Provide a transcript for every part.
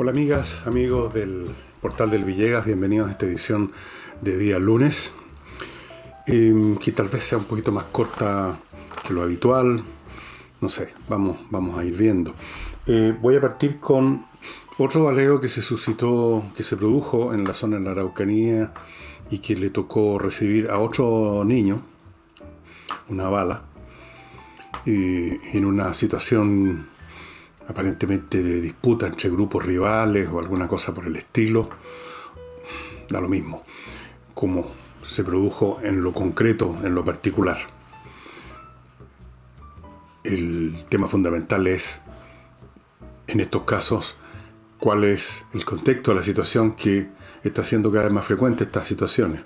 Hola amigas, amigos del portal del Villegas, bienvenidos a esta edición de día lunes, que tal vez sea un poquito más corta que lo habitual, no sé, vamos a ir viendo. Voy a partir con otro baleo que se produjo en la zona de la Araucanía y que le tocó recibir a otro niño una bala en una situación aparentemente de disputa entre grupos rivales o alguna cosa por el estilo. Da lo mismo como se produjo en lo concreto, en lo particular. El tema fundamental es, en estos casos, cuál es el contexto de la situación que está haciendo cada vez más frecuente estas situaciones.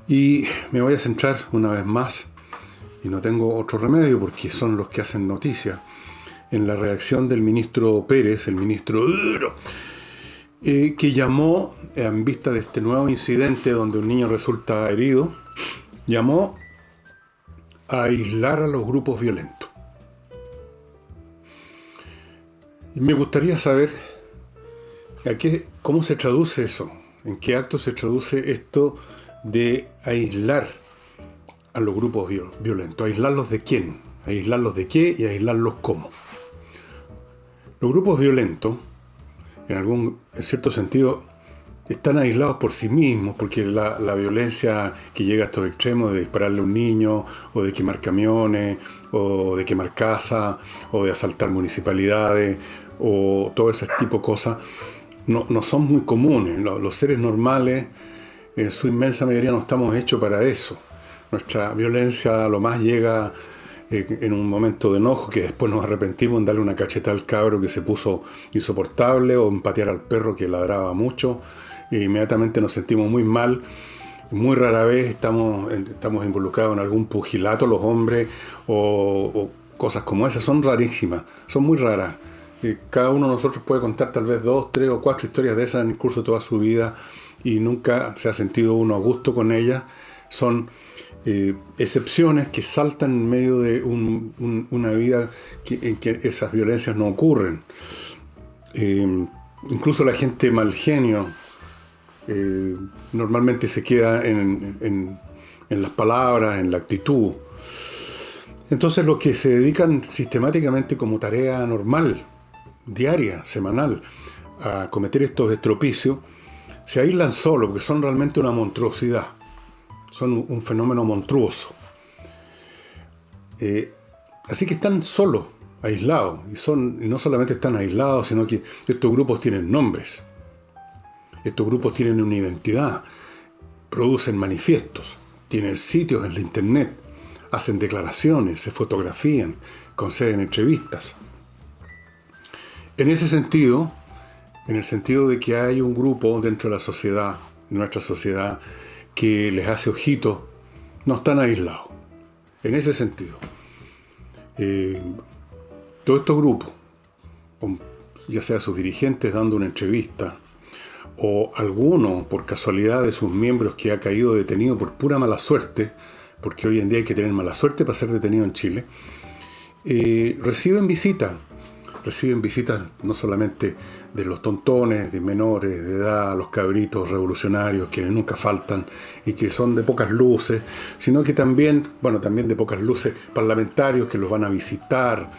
Y me voy a centrar una vez más, y no tengo otro remedio porque son los que hacen noticia, en la reacción del ministro Pérez, el ministro que llamó, en vista de este nuevo incidente donde un niño resulta herido, llamó a aislar a los grupos violentos. Y me gustaría saber cómo se traduce eso, en qué acto se traduce esto de aislar a los grupos violentos. ¿Aislarlos de quién? ¿Aislarlos de qué? ¿Y aislarlos cómo? Los grupos violentos, en cierto sentido, están aislados por sí mismos, porque la violencia que llega a estos extremos de dispararle a un niño, o de quemar camiones, o de quemar casas, o de asaltar municipalidades, o todo ese tipo de cosas, no son muy comunes. Los seres normales, en su inmensa mayoría, no estamos hechos para eso. Nuestra violencia a lo más llega en un momento de enojo, que después nos arrepentimos en darle una cachetada al cabro que se puso insoportable, o en patear al perro que ladraba mucho, e inmediatamente nos sentimos muy mal. Muy rara vez estamos involucrados en algún pugilato los hombres, o cosas como esas. Son rarísimas, son muy raras. Cada uno de nosotros puede contar tal vez 2, 3 o 4 historias de esas en el curso de toda su vida, y nunca se ha sentido uno a gusto con ellas. Son excepciones que saltan en medio de una vida en que esas violencias no ocurren. Incluso la gente mal genio normalmente se queda en las palabras, en la actitud. Entonces los que se dedican sistemáticamente como tarea normal, diaria, semanal, a cometer estos estropicios, se aíslan solos, porque son realmente una monstruosidad. Son un fenómeno monstruoso. Así que están solos, aislados. Y no solamente están aislados, sino que estos grupos tienen nombres. Estos grupos tienen una identidad. Producen manifiestos. Tienen sitios en la internet. Hacen declaraciones, se fotografían, conceden entrevistas. En ese sentido, en el sentido de que hay un grupo dentro de la sociedad, de nuestra sociedad, que les hace ojitos, no están aislados. En ese sentido, todos estos grupos, ya sea sus dirigentes dando una entrevista, o alguno por casualidad de sus miembros que ha caído detenido por pura mala suerte, porque hoy en día hay que tener mala suerte para ser detenido en Chile, reciben visitas no solamente de los tontones, de menores de edad, los cabritos revolucionarios, quienes nunca faltan y que son de pocas luces, sino que también de pocas luces, parlamentarios que los van a visitar,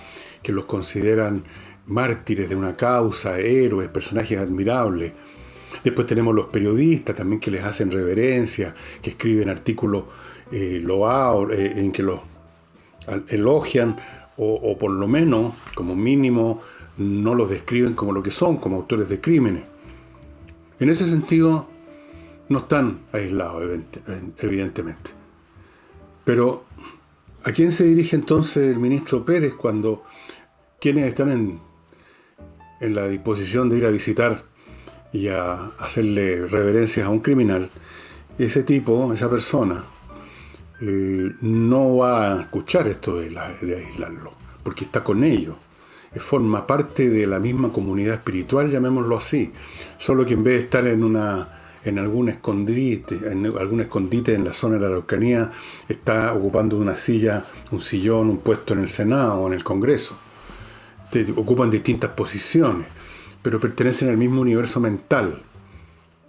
que los consideran mártires de una causa, héroes, personajes admirables. Después tenemos los periodistas también, que les hacen reverencia, que escriben artículos loados, en que los elogian, o por lo menos, como mínimo, no los describen como lo que son, como autores de crímenes. En ese sentido, no están aislados, evidentemente. Pero, ¿a quién se dirige entonces el ministro Pérez cuando quienes están en la disposición de ir a visitar y a hacerle reverencias a un criminal? Esa persona, no va a escuchar esto de aislarlo, porque está con ellos, forma parte de la misma comunidad espiritual, llamémoslo así, solo que en vez de estar en algún escondite en la zona de la Araucanía, está ocupando una silla, un sillón, un puesto en el Senado o en el Congreso. Ocupan distintas posiciones, pero pertenecen al mismo universo mental,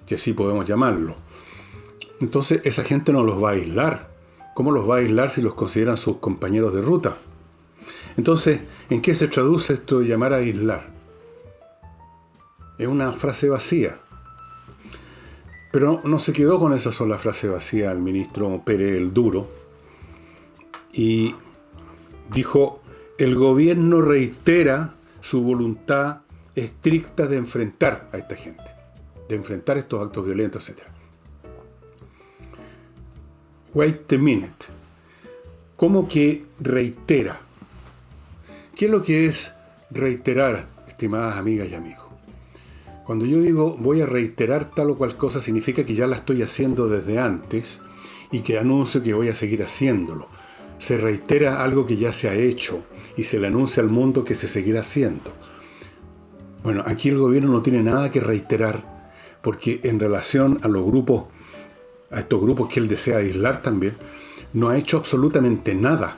si así podemos llamarlo. Entonces esa gente no los va a aislar. ¿Cómo los va a aislar si los consideran sus compañeros de ruta? Entonces, ¿en qué se traduce esto de llamar a aislar? Es una frase vacía. Pero no se quedó con esa sola frase vacía el ministro Pérez el Duro y dijo: el gobierno reitera su voluntad estricta de enfrentar a esta gente, de enfrentar estos actos violentos, etc. Wait a minute. ¿Cómo que reitera? ¿Qué es lo que es reiterar, estimadas amigas y amigos? Cuando yo digo voy a reiterar tal o cual cosa, significa que ya la estoy haciendo desde antes y que anuncio que voy a seguir haciéndolo. Se reitera algo que ya se ha hecho y se le anuncia al mundo que se seguirá haciendo. Bueno, aquí el gobierno no tiene nada que reiterar, porque en relación a los grupos, a estos grupos que él desea aislar también, no ha hecho absolutamente nada.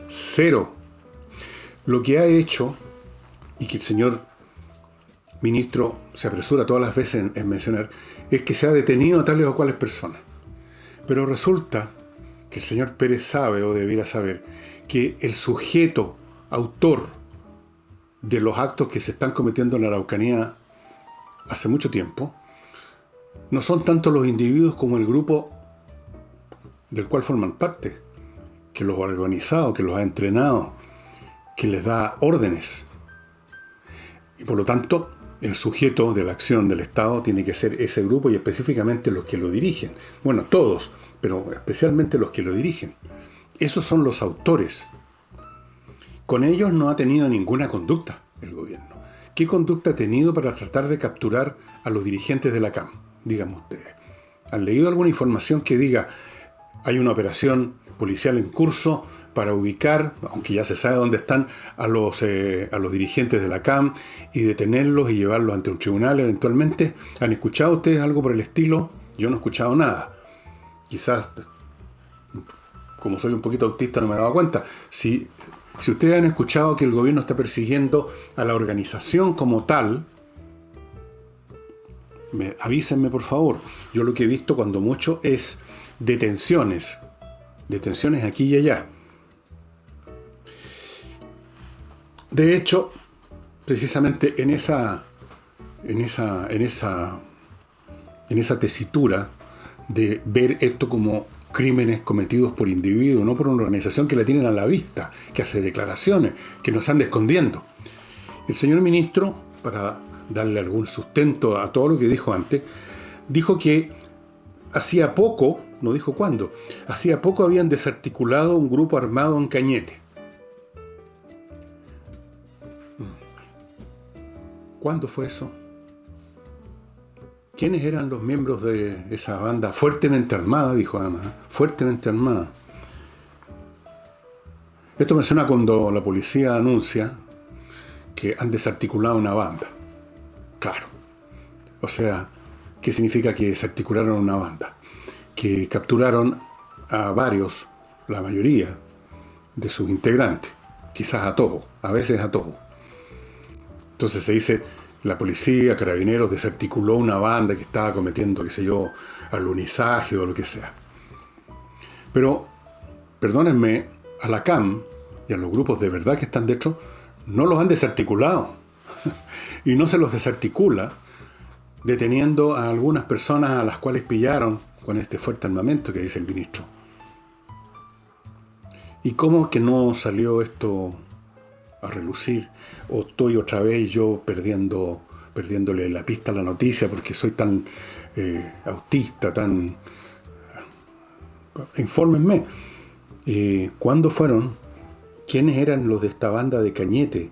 Cero. Lo que ha hecho, y que el señor ministro se apresura todas las veces en mencionar, es que se ha detenido a tales o cuales personas. Pero resulta que el señor Pérez sabe, o debiera saber, que el sujeto, autor de los actos que se están cometiendo en la Araucanía hace mucho tiempo, no son tanto los individuos como el grupo del cual forman parte, que los ha organizado, que los ha entrenado, que les da órdenes. Y por lo tanto, el sujeto de la acción del Estado tiene que ser ese grupo y específicamente los que lo dirigen. Bueno, todos, pero especialmente los que lo dirigen. Esos son los autores. Con ellos no ha tenido ninguna conducta el gobierno. ¿Qué conducta ha tenido para tratar de capturar a los dirigentes de la CAM? Díganme ustedes. ¿Han leído alguna información que diga hay una operación policial en curso para ubicar, aunque ya se sabe dónde están, a los dirigentes de la CAM y detenerlos y llevarlos ante un tribunal eventualmente? ¿Han escuchado ustedes algo por el estilo? Yo no he escuchado nada. Quizás, como soy un poquito autista, no me he dado cuenta. Si ustedes han escuchado que el gobierno está persiguiendo a la organización como tal, avísenme por favor. Yo lo que he visto cuando mucho es detenciones aquí y allá. De hecho, precisamente en esa tesitura de ver esto como crímenes cometidos por individuos, no por una organización que la tienen a la vista, que hace declaraciones, que nos anda escondiendo. El señor ministro, para darle algún sustento a todo lo que dijo antes, dijo que hacía poco, no dijo cuándo, hacía poco habían desarticulado un grupo armado en Cañete. ¿Cuándo fue eso? ¿Quiénes eran los miembros de esa banda fuertemente armada? Dijo además, fuertemente armada. Esto me suena cuando la policía anuncia que han desarticulado una banda. Claro. O sea, ¿qué significa que desarticularon una banda? Que capturaron a varios, la mayoría, de sus integrantes. Quizás a todos, a veces a todos. Entonces se dice, la policía, carabineros, desarticuló una banda que estaba cometiendo, qué sé yo, alunizaje o lo que sea. Pero, perdónenme, a la CAM y a los grupos de verdad que están dentro, no los han desarticulado. Y no se los desarticula deteniendo a algunas personas a las cuales pillaron con este fuerte armamento que dice el ministro. ¿Y cómo que no salió esto a relucir? ¿O estoy otra vez yo perdiéndole la pista a la noticia porque soy tan autista, tan... Infórmenme. ¿Cuándo fueron? ¿Quiénes eran los de esta banda de Cañete?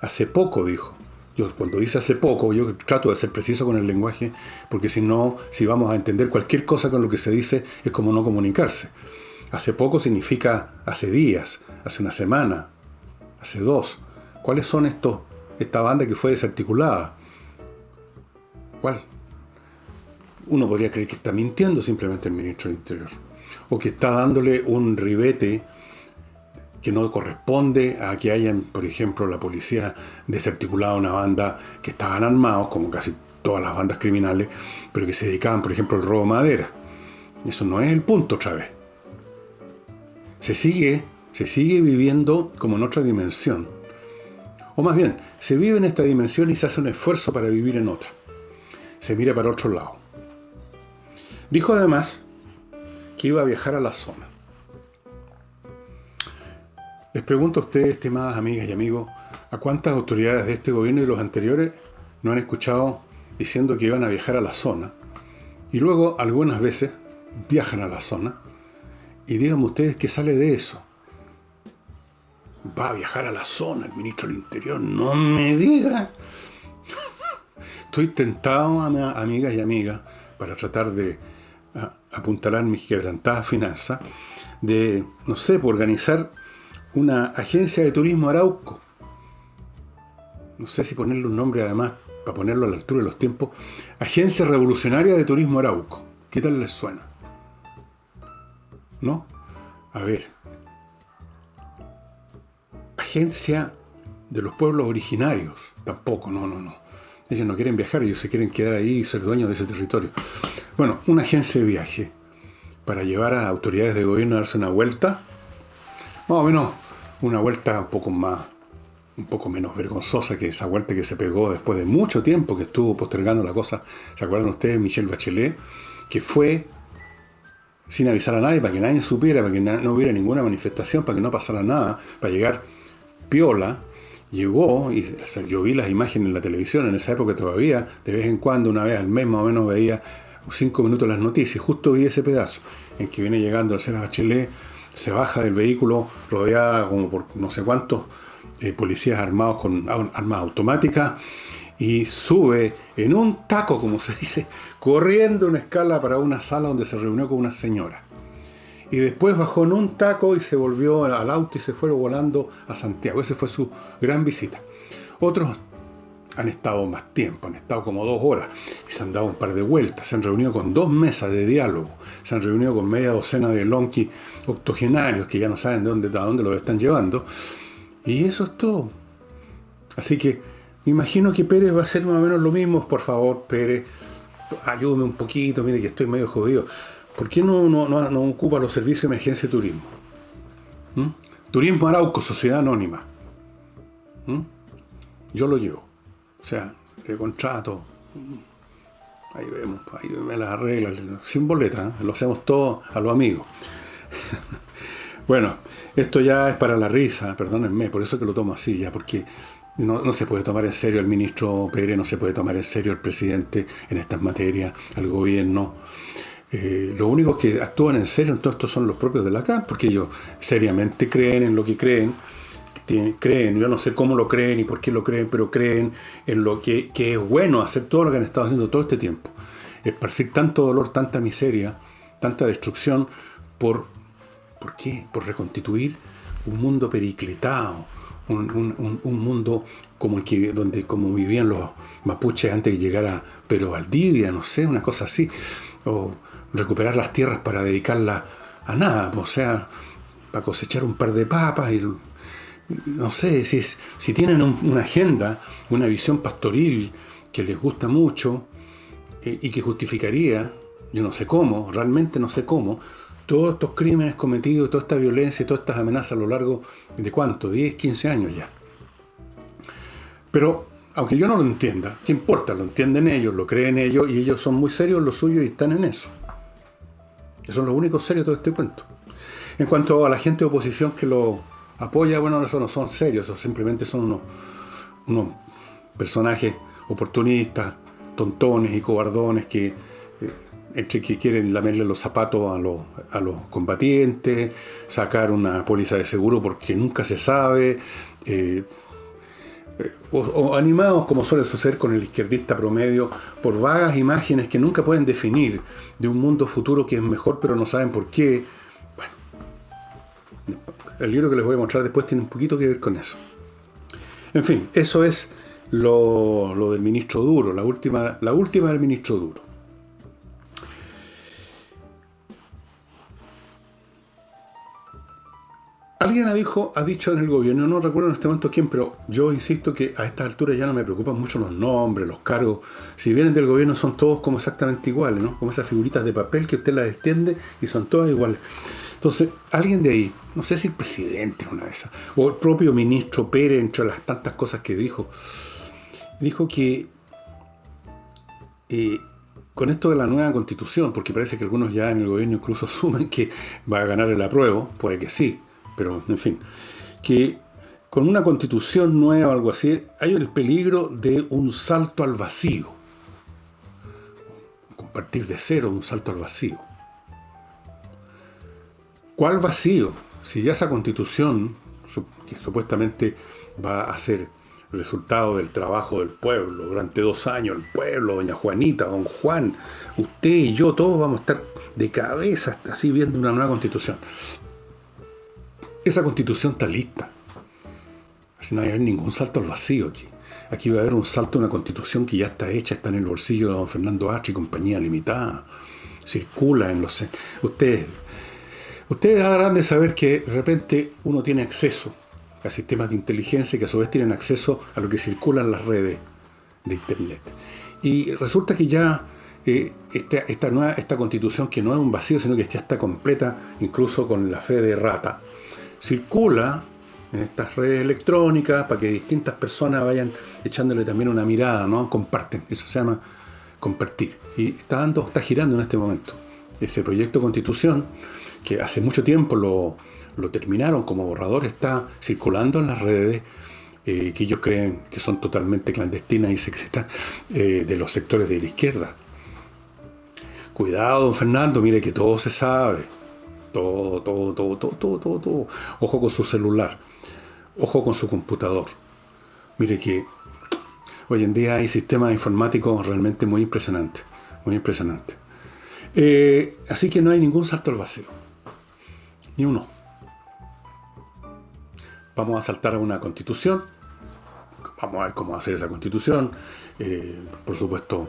Hace poco, dijo. Yo cuando dice hace poco, yo trato de ser preciso con el lenguaje, porque si no, si vamos a entender cualquier cosa con lo que se dice, es como no comunicarse. Hace poco significa hace días, hace una semana, hace dos. ¿Cuáles son esta banda que fue desarticulada? ¿Cuál? Uno podría creer que está mintiendo simplemente el ministro del Interior, o que está dándole un ribete que no corresponde a que hayan, por ejemplo, la policía desarticulado una banda que estaban armados, como casi todas las bandas criminales, pero que se dedicaban, por ejemplo, al robo de madera. Eso no es el punto otra vez. Se sigue viviendo como en otra dimensión. O más bien, se vive en esta dimensión y se hace un esfuerzo para vivir en otra. Se mira para otro lado. Dijo además que iba a viajar a la zona. Les pregunto a ustedes, estimadas amigas y amigos, ¿a cuántas autoridades de este gobierno y de los anteriores no han escuchado diciendo que iban a viajar a la zona? Y luego, algunas veces, viajan a la zona. Y díganme ustedes qué sale de eso. Va a viajar a la zona el ministro del Interior. No me diga. Estoy tentado, amigas y amigas, para tratar de apuntalar mis quebrantadas finanzas, de, no sé, por organizar una agencia de turismo Arauco. No sé si ponerle un nombre además, para ponerlo a la altura de los tiempos. Agencia Revolucionaria de Turismo Arauco. ¿Qué tal les suena? ¿No? A ver. Agencia de los pueblos originarios. Tampoco, no. Ellos no quieren viajar, ellos se quieren quedar ahí y ser dueños de ese territorio. Bueno, una agencia de viaje para llevar a autoridades de gobierno a darse una vuelta. Más o menos una vuelta un poco menos vergonzosa que esa vuelta que se pegó después de mucho tiempo que estuvo postergando la cosa. ¿Se acuerdan ustedes? Michelle Bachelet, que fue sin avisar a nadie, para que nadie supiera, para que no hubiera ninguna manifestación, para que no pasara nada, para llegar piola. Llegó, y yo vi las imágenes en la televisión en esa época todavía, de vez en cuando, una vez al mes más o menos, veía 5 minutos las noticias, justo vi ese pedazo en que viene llegando la señora Bachelet, se baja del vehículo rodeada como por no sé cuántos policías armados con armas automáticas, y sube en un taco, como se dice, corriendo una escala para una sala donde se reunió con una señora. Y después bajó en un taco y se volvió al auto y se fueron volando a Santiago. Esa fue su gran visita. Otros han estado más tiempo, han estado como 2 horas y se han dado un par de vueltas. Se han reunido con 2 mesas de diálogo. Se han reunido con media docena de lonquis octogenarios que ya no saben a dónde los están llevando. Y eso es todo. Así que me imagino que Pérez va a hacer más o menos lo mismo. Por favor, Pérez, ayúdame un poquito. Mire que estoy medio jodido. ¿Por qué no ocupa los servicios de emergencia de turismo? Turismo Arauco, Sociedad Anónima. Yo lo llevo. O sea, el contrato. Ahí vemos, ahí me las arregla. Sin boleta, lo hacemos todo a los amigos. Bueno, esto ya es para la risa, perdónenme, por eso que lo tomo así ya, porque no se puede tomar en serio el ministro Pérez, no se puede tomar en serio el presidente en estas materias, al gobierno. Los únicos que actúan en serio en todo esto son los propios de la CAM, porque ellos seriamente creen en lo que creen, yo no sé cómo lo creen y por qué lo creen, pero creen en lo que es bueno, hacer todo lo que han estado haciendo todo este tiempo. Esparcir tanto dolor, tanta miseria, tanta destrucción, ¿por qué? Por reconstituir un mundo periclitado, un mundo como el que, como vivían los mapuches antes de llegar a Pero Valdivia, no sé, una cosa así, o recuperar las tierras para dedicarlas a nada, o sea, para cosechar un par de papas y no sé, si tienen una agenda, una visión pastoril que les gusta mucho y que justificaría, yo no sé cómo, realmente no sé cómo, todos estos crímenes cometidos, toda esta violencia y todas estas amenazas a lo largo de ¿cuánto? 10, 15 años ya. Pero, aunque yo no lo entienda, ¿qué importa? Lo entienden ellos, lo creen ellos y ellos son muy serios en lo suyo y están en eso. Esos son los únicos serios de todo este cuento. En cuanto a la gente de oposición que lo apoya, bueno, eso no son serios, eso simplemente son unos personajes oportunistas, tontones y cobardones que entre que quieren lamerle los zapatos a los combatientes, sacar una póliza de seguro porque nunca se sabe, o animados, como suele suceder con el izquierdista promedio, por vagas imágenes que nunca pueden definir de un mundo futuro que es mejor, pero no saben por qué. Bueno, el libro que les voy a mostrar después tiene un poquito que ver con eso. En fin, eso es lo del ministro Duro, la última del ministro Duro. Alguien ha dicho en el gobierno, no recuerdo en este momento quién, pero yo insisto que a estas alturas ya no me preocupan mucho los nombres, los cargos. Si vienen del gobierno son todos como exactamente iguales, ¿no? Como esas figuritas de papel que usted las extiende y son todas iguales. Entonces, alguien de ahí, no sé si el presidente una de esas, o el propio ministro Pérez, entre las tantas cosas que dijo que con esto de la nueva constitución, porque parece que algunos ya en el gobierno incluso asumen que va a ganar el apruebo, puede que sí, pero en fin, que con una constitución nueva o algo así, hay el peligro de un salto al vacío, compartir de cero, un salto al vacío. ¿Cuál vacío? Si ya esa constitución, que supuestamente va a ser resultado del trabajo del pueblo, durante 2 años el pueblo, doña Juanita, don Juan, usted y yo, todos vamos a estar de cabeza así viendo una nueva constitución. Esa constitución está lista. Así no va a haber ningún salto al vacío aquí. Aquí va a haber un salto a una constitución que ya está hecha, está en el bolsillo de don Fernando Astri y compañía limitada. Circula en los... Ustedes habrán de saber que de repente uno tiene acceso a sistemas de inteligencia que a su vez tienen acceso a lo que circula en las redes de Internet. Y resulta que ya esta constitución, que no es un vacío, sino que ya está completa, incluso con la fe de rata, circula en estas redes electrónicas para que distintas personas vayan echándole también una mirada, ¿no? Comparten, eso se llama compartir. Y está girando en este momento. Ese proyecto de constitución, que hace mucho tiempo lo terminaron como borrador, está circulando en las redes que ellos creen que son totalmente clandestinas y secretas de los sectores de la izquierda. Cuidado, don Fernando, mire que todo se sabe. Todo. Ojo con su celular. Ojo con su computador. Mire que hoy en día hay sistemas informáticos realmente muy impresionantes. Muy impresionantes. Así que no hay ningún salto al vacío. Ni uno. Vamos a saltar a una constitución. Vamos a ver cómo hacer esa constitución. Por supuesto,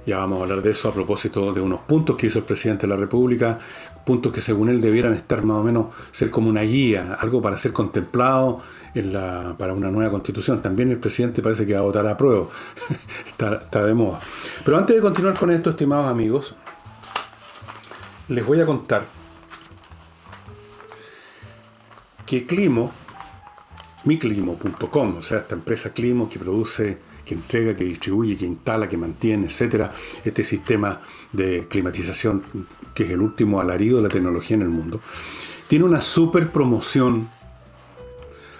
ya vamos a hablar de eso a propósito de unos puntos que hizo el presidente de la República, puntos que según él debieran estar más o menos, ser como una guía, algo para ser contemplado para una nueva constitución. También el presidente parece que va a votar a prueba. está de moda. Pero antes de continuar con esto, estimados amigos, les voy a contar que Climo, miclimo.com, o sea, esta empresa Climo que produce, que entrega, que distribuye, que instala, que mantiene, etcétera, este sistema de climatización que es el último alarido de la tecnología en el mundo, tiene una super promoción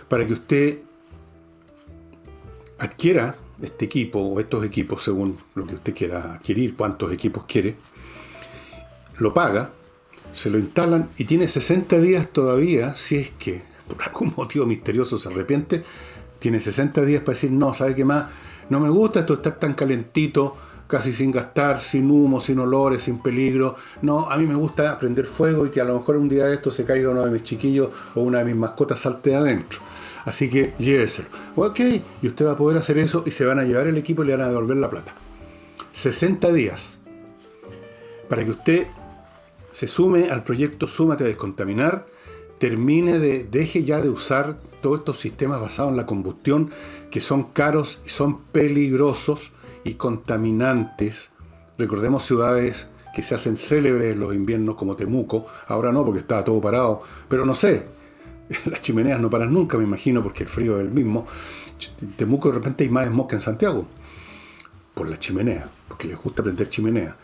para que usted adquiera este equipo o estos equipos según lo que usted quiera adquirir, cuántos equipos quiere, lo paga, se lo instalan y tiene 60 días todavía, si es que por algún motivo misterioso se arrepiente, tiene 60 días para decir, no, ¿sabe qué más? No me gusta esto estar tan calentito, casi sin gastar, sin humo, sin olores, sin peligro. No, a mí me gusta prender fuego y que a lo mejor un día de esto se caiga uno de mis chiquillos o una de mis mascotas salte de adentro. Así que lléveselo. Ok, y usted va a poder hacer eso y se van a llevar el equipo y le van a devolver la plata. 60 días para que usted se sume al proyecto Súmate a Descontaminar, deje ya de usar todos estos sistemas basados en la combustión que son caros y son peligrosos y contaminantes. Recordemos ciudades que se hacen célebres en los inviernos como Temuco, ahora no porque estaba todo parado, pero no sé, las chimeneas no paran nunca, me imagino, porque el frío es el mismo. En Temuco de repente hay más smog que en Santiago, por la chimenea, porque les gusta prender chimenea.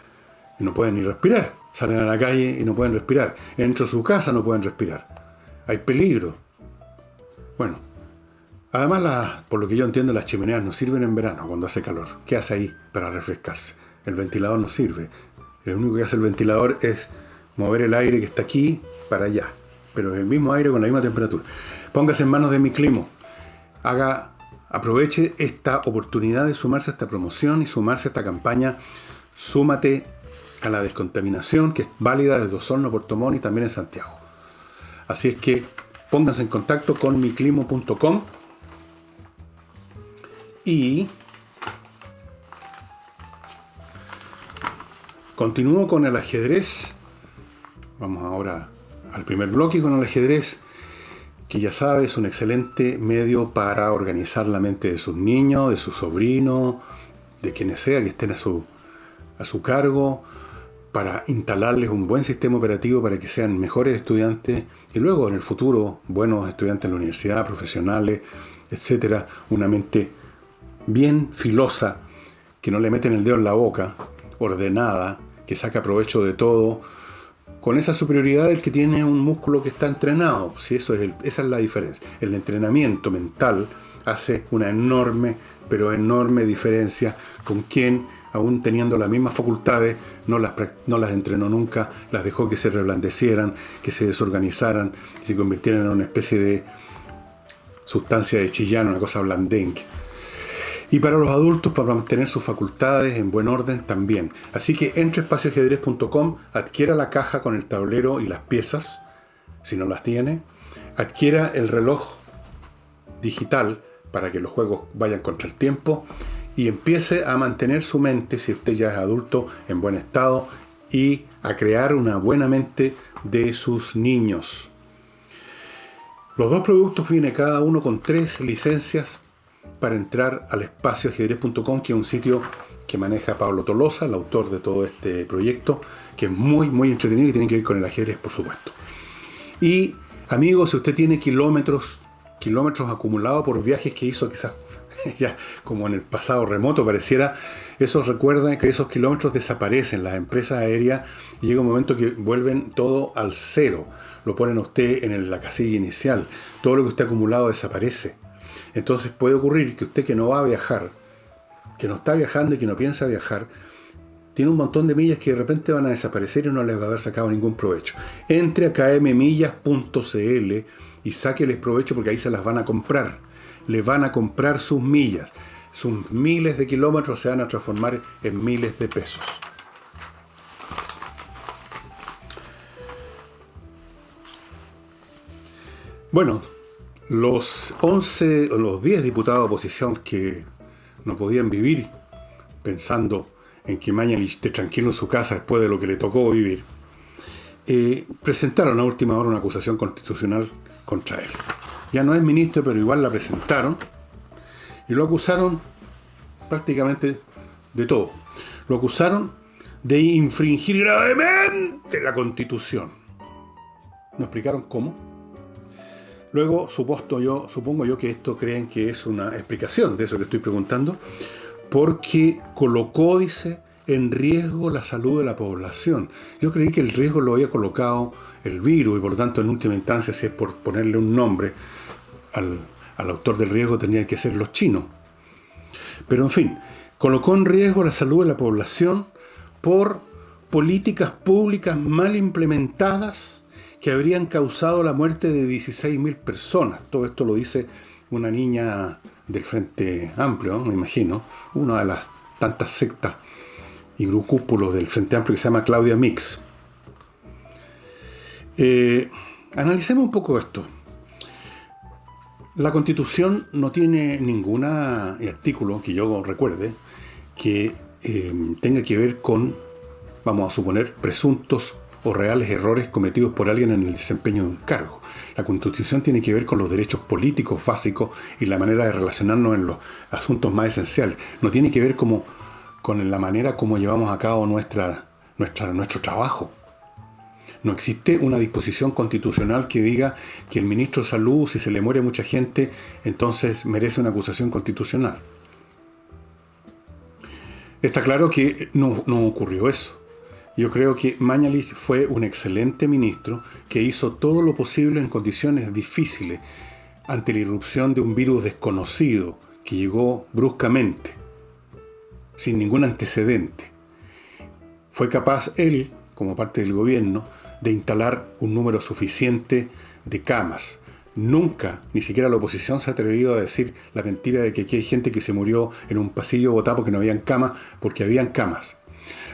Y no pueden ni respirar. Salen a la calle y no pueden respirar. Dentro de su casa no pueden respirar. Hay peligro. Bueno, además, por lo que yo entiendo, las chimeneas no sirven en verano cuando hace calor. ¿Qué hace ahí para refrescarse? El ventilador no sirve. Lo único que hace el ventilador es mover el aire que está aquí para allá. Pero es el mismo aire con la misma temperatura. Póngase en manos de Miclimo. Aproveche esta oportunidad de sumarse a esta promoción y sumarse a esta campaña. Súmate a la descontaminación, que es válida desde Osorno, Puerto Montt y también en Santiago. Así es que pónganse en contacto con miclimo.com y continúo con el ajedrez. Vamos ahora al primer bloque con el ajedrez. que ya sabe es un excelente medio para organizar la mente de sus niños, de sus sobrinos, de quienes sea que estén a su cargo, para instalarles un buen sistema operativo para que sean mejores estudiantes y luego en el futuro buenos estudiantes en la universidad, profesionales, etcétera. Una mente bien filosa, que no le meten el dedo en la boca, ordenada, que saca provecho de todo, con esa superioridad del que tiene un músculo que está entrenado. Si esa es la diferencia. El entrenamiento mental hace una enorme, pero enorme diferencia con quien, aún teniendo las mismas facultades, no las entrenó nunca, las dejó que se reblandecieran, que se desorganizaran, que se convirtieran en una especie de sustancia de chillán, una cosa blandengue. Y para los adultos, para mantener sus facultades en buen orden también. Así que entre a espacioajedrez.com, adquiera la caja con el tablero y las piezas, si no las tiene, adquiera el reloj digital para que los juegos vayan contra el tiempo y empiece a mantener su mente, si usted ya es adulto, en buen estado y a crear una buena mente de sus niños. Los dos productos vienen cada uno con 3 licencias para entrar al espacioajedrez.com, que es un sitio que maneja Pablo Tolosa, el autor de todo este proyecto, que es muy, muy entretenido y tiene que ver con el ajedrez, por supuesto. Y, amigos, si usted tiene kilómetros acumulados por viajes que hizo, quizás ya como en el pasado remoto pareciera, recuerden que esos kilómetros desaparecen, las empresas aéreas, y llega un momento que vuelven todo al cero, lo ponen a usted en la casilla inicial, todo lo que usted ha acumulado desaparece. Entonces puede ocurrir que usted, que no va a viajar, que no está viajando y que no piensa viajar, tiene un montón de millas que de repente van a desaparecer y no les va a haber sacado ningún provecho. Entre a kmmillas.cl y sáqueles provecho, porque ahí se las van a comprar. Le van a comprar sus millas. Sus miles de kilómetros se van a transformar en miles de pesos. Bueno, los 10 diputados de oposición que no podían vivir pensando en que Mañalich esté tranquilo en su casa después de lo que le tocó vivir, presentaron a última hora una acusación constitucional contra él. Ya no es ministro, pero igual la presentaron y lo acusaron prácticamente de todo. Lo acusaron de infringir gravemente la Constitución. ¿No explicaron cómo? Luego, supongo yo que esto creen que es una explicación de eso que estoy preguntando, porque colocó, dice, en riesgo la salud de la población. Yo creí que el riesgo lo había colocado el virus y por lo tanto, en última instancia, si es por ponerle un nombre al autor del riesgo, tendrían que ser los chinos. Pero en fin, colocó en riesgo la salud de la población por políticas públicas mal implementadas que habrían causado la muerte de 16.000 personas. Todo esto lo dice una niña del Frente Amplio, me imagino, una de las tantas sectas y grupúsculos del Frente Amplio que se llama Claudia Mix. Analicemos un poco esto. La Constitución no tiene ningún artículo que yo recuerde que tenga que ver con, vamos a suponer, presuntos o reales errores cometidos por alguien en el desempeño de un cargo. La Constitución tiene que ver con los derechos políticos básicos y la manera de relacionarnos en los asuntos más esenciales. No tiene que ver con la manera como llevamos a cabo nuestro trabajo. No existe una disposición constitucional que diga que el ministro de Salud, si se le muere mucha gente, entonces merece una acusación constitucional. Está claro que no ocurrió eso. Yo creo que Mañalich fue un excelente ministro que hizo todo lo posible en condiciones difíciles ante la irrupción de un virus desconocido que llegó bruscamente, sin ningún antecedente. Fue capaz él, como parte del gobierno, de instalar un número suficiente de camas. Nunca, ni siquiera la oposición se ha atrevido a decir la mentira de que aquí hay gente que se murió en un pasillo de Bogotá porque no habían camas, porque habían camas.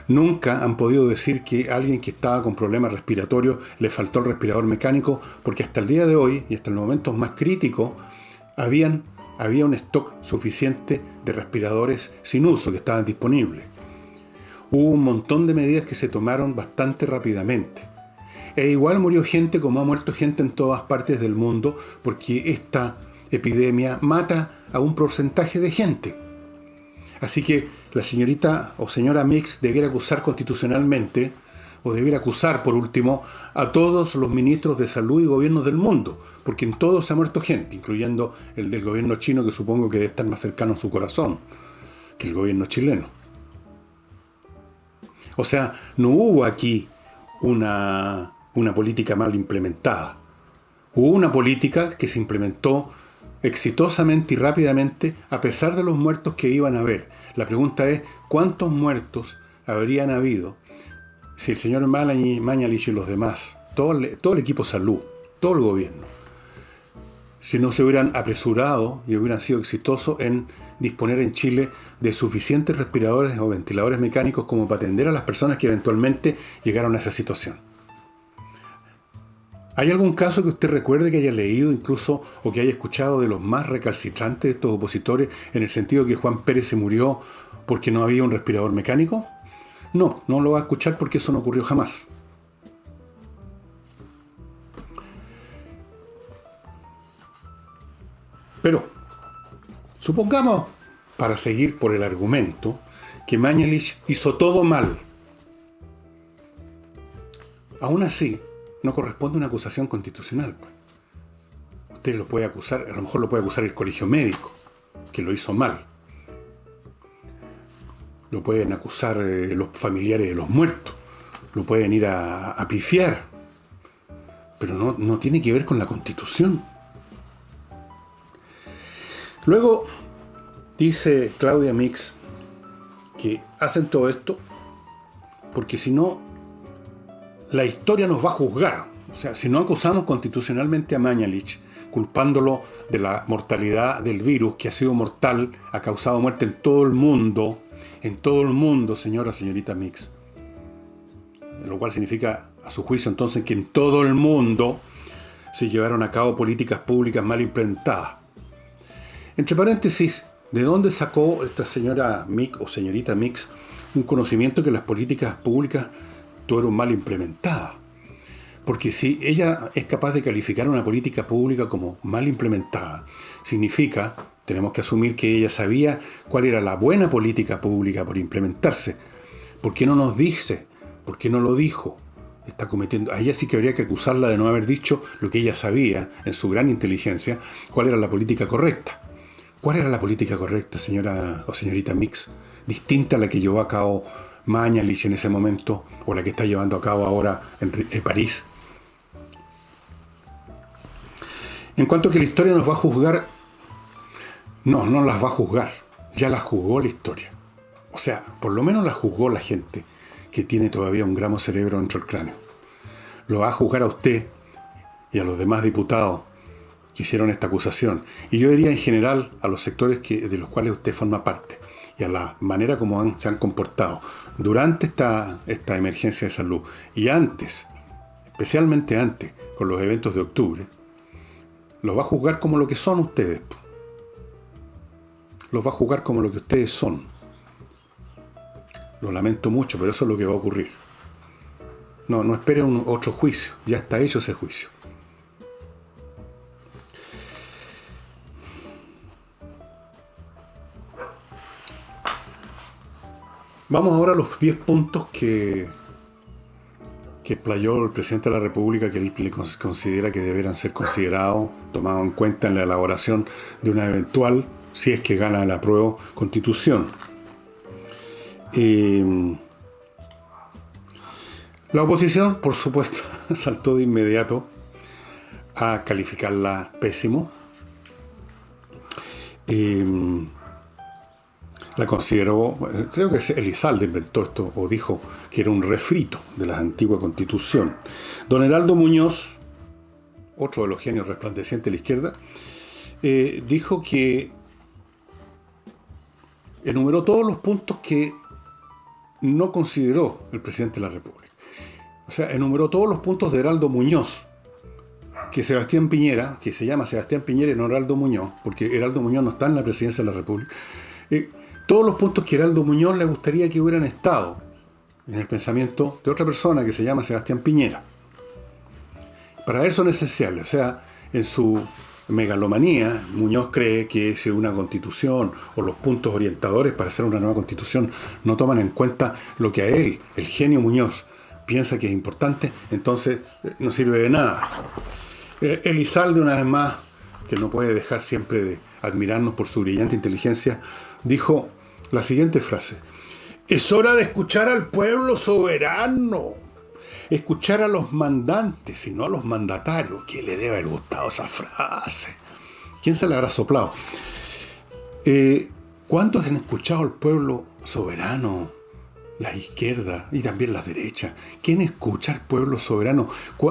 Nunca han podido decir que a alguien que estaba con problemas respiratorios le faltó el respirador mecánico, porque hasta el día de hoy, y hasta los momentos más críticos, había un stock suficiente de respiradores sin uso que estaban disponibles. Hubo un montón de medidas que se tomaron bastante rápidamente. E igual murió gente como ha muerto gente en todas partes del mundo, porque esta epidemia mata a un porcentaje de gente. Así que la señorita o señora Mix debiera acusar constitucionalmente, o debiera acusar, por último, a todos los ministros de salud y gobiernos del mundo, porque en todos se ha muerto gente, incluyendo el del gobierno chino, que supongo que debe estar más cercano a su corazón que el gobierno chileno. O sea, no hubo aquí una política mal implementada. Hubo una política que se implementó exitosamente y rápidamente a pesar de los muertos que iban a haber. La pregunta es, ¿cuántos muertos habrían habido si el señor Mañalich y los demás, todo el equipo salud, todo el gobierno, si no se hubieran apresurado y hubieran sido exitosos en disponer en Chile de suficientes respiradores o ventiladores mecánicos como para atender a las personas que eventualmente llegaron a esa situación? ¿Hay algún caso que usted recuerde que haya leído incluso o que haya escuchado de los más recalcitrantes de estos opositores en el sentido que Juan Pérez se murió porque no había un respirador mecánico? No, no lo va a escuchar porque eso no ocurrió jamás. Pero, supongamos, para seguir por el argumento, que Mañalich hizo todo mal. Aún así, no corresponde una acusación constitucional. Usted lo puede acusar, a lo mejor lo puede acusar el colegio médico, que lo hizo mal. Lo pueden acusar los familiares de los muertos. Lo pueden ir a pifiar. Pero no tiene que ver con la Constitución. Luego dice Claudia Mix que hacen todo esto porque si no, la historia nos va a juzgar. O sea, si no acusamos constitucionalmente a Mañalich, culpándolo de la mortalidad del virus, que ha sido mortal, ha causado muerte en todo el mundo, señorita Mix. Lo cual significa, a su juicio, entonces, que en todo el mundo se llevaron a cabo políticas públicas mal implementadas. Entre paréntesis, ¿de dónde sacó esta señora Mix o señorita Mix un conocimiento que las políticas públicas fueron mal implementadas? Porque si ella es capaz de calificar una política pública como mal implementada, significa, tenemos que asumir que ella sabía cuál era la buena política pública por implementarse. ¿Por qué no nos dice? ¿Por qué no lo dijo? Está cometiendo. A ella sí que habría que acusarla de no haber dicho lo que ella sabía, en su gran inteligencia, cuál era la política correcta. ¿Cuál era la política correcta, señora o señorita Mix? Distinta a la que llevó a cabo Mañalich en ese momento, o la que está llevando a cabo ahora en París. En cuanto a que la historia nos va a juzgar, no las va a juzgar. Ya las juzgó la historia. O sea, por lo menos las juzgó la gente que tiene todavía un gramo de cerebro dentro del cráneo. Lo va a juzgar a usted y a los demás diputados que hicieron esta acusación. Y yo diría en general a los sectores de los cuales usted forma parte y a la manera como se han comportado durante esta emergencia de salud y antes, especialmente antes, con los eventos de octubre. Los va a juzgar como lo que son ustedes. Los va a juzgar como lo que ustedes son. Lo lamento mucho, pero eso es lo que va a ocurrir. No espere otro juicio. Ya está hecho ese juicio. Vamos ahora a los 10 puntos que explayó el presidente de la República, que él considera que deberán ser considerados, tomados en cuenta en la elaboración de una eventual, si es que gana la apruebo, constitución. La oposición, por supuesto, saltó de inmediato a calificarla pésimo. La consideró, creo que Elizalde inventó esto, o dijo que era un refrito de la antigua Constitución. Don Heraldo Muñoz, otro de los genios resplandecientes de la izquierda, dijo que enumeró todos los puntos que no consideró el presidente de la República. O sea, enumeró todos los puntos de Heraldo Muñoz, que Sebastián Piñera, que se llama Sebastián Piñera y no Heraldo Muñoz, porque Heraldo Muñoz no está en la presidencia de la República. Todos los puntos que Heraldo Muñoz le gustaría que hubieran estado en el pensamiento de otra persona que se llama Sebastián Piñera. Para él son esenciales. O sea, en su megalomanía, Muñoz cree que si una constitución o los puntos orientadores para hacer una nueva constitución no toman en cuenta lo que a él, el genio Muñoz, piensa que es importante, entonces no sirve de nada. Elizalde, una vez más, que no puede dejar siempre de admirarnos por su brillante inteligencia, dijo la siguiente frase: es hora de escuchar al pueblo soberano, escuchar a los mandantes y no a los mandatarios. ¿Quién le debe haber gustado esa frase? ¿Quién se la habrá soplado? ¿Cuántos han escuchado al pueblo soberano? La izquierda y también la derecha. ¿Quién escucha al pueblo soberano?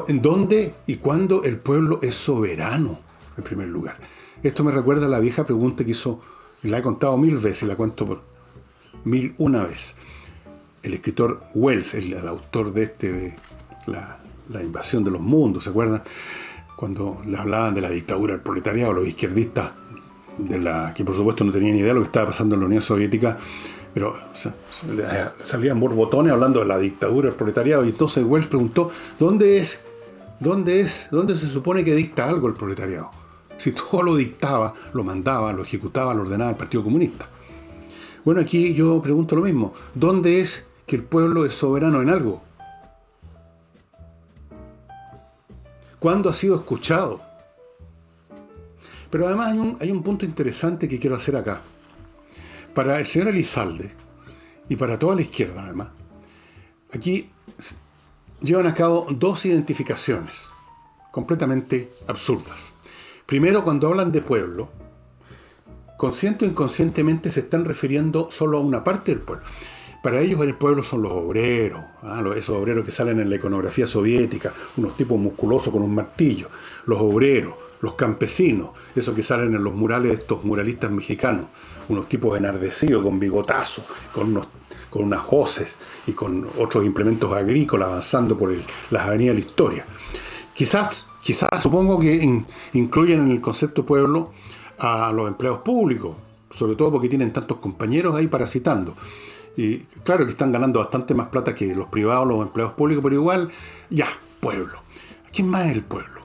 ¿Dónde y cuándo el pueblo es soberano? En primer lugar. Esto me recuerda a la vieja pregunta que hizo, y la he contado 1000 veces, y la cuento por 1001 vez. El escritor Wells, el autor de la invasión de los mundos, ¿se acuerdan? Cuando le hablaban de la dictadura del proletariado, los izquierdistas, que por supuesto no tenían idea de lo que estaba pasando en la Unión Soviética, pero salían borbotones hablando de la dictadura del proletariado, y entonces Wells preguntó, ¿dónde se supone que dicta algo el proletariado? Si todo lo dictaba, lo mandaba, lo ejecutaba, lo ordenaba el Partido Comunista. Bueno, aquí yo pregunto lo mismo. ¿Dónde es que el pueblo es soberano en algo? ¿Cuándo ha sido escuchado? Pero además hay un punto interesante que quiero hacer acá. Para el señor Elizalde, y para toda la izquierda además, aquí llevan a cabo dos identificaciones completamente absurdas. Primero, cuando hablan de pueblo, consciente o inconscientemente se están refiriendo solo a una parte del pueblo. Para ellos el pueblo son los obreros, esos obreros que salen en la iconografía soviética, unos tipos musculosos con un martillo, los obreros, los campesinos, esos que salen en los murales de estos muralistas mexicanos, unos tipos enardecidos con bigotazos, con unas hoces y con otros implementos agrícolas avanzando por las avenidas de la historia. Quizás supongo que incluyen en el concepto pueblo a los empleados públicos, sobre todo porque tienen tantos compañeros ahí parasitando. Y claro que están ganando bastante más plata que los privados, los empleados públicos, pero igual, ya, pueblo. ¿Quién más es el pueblo?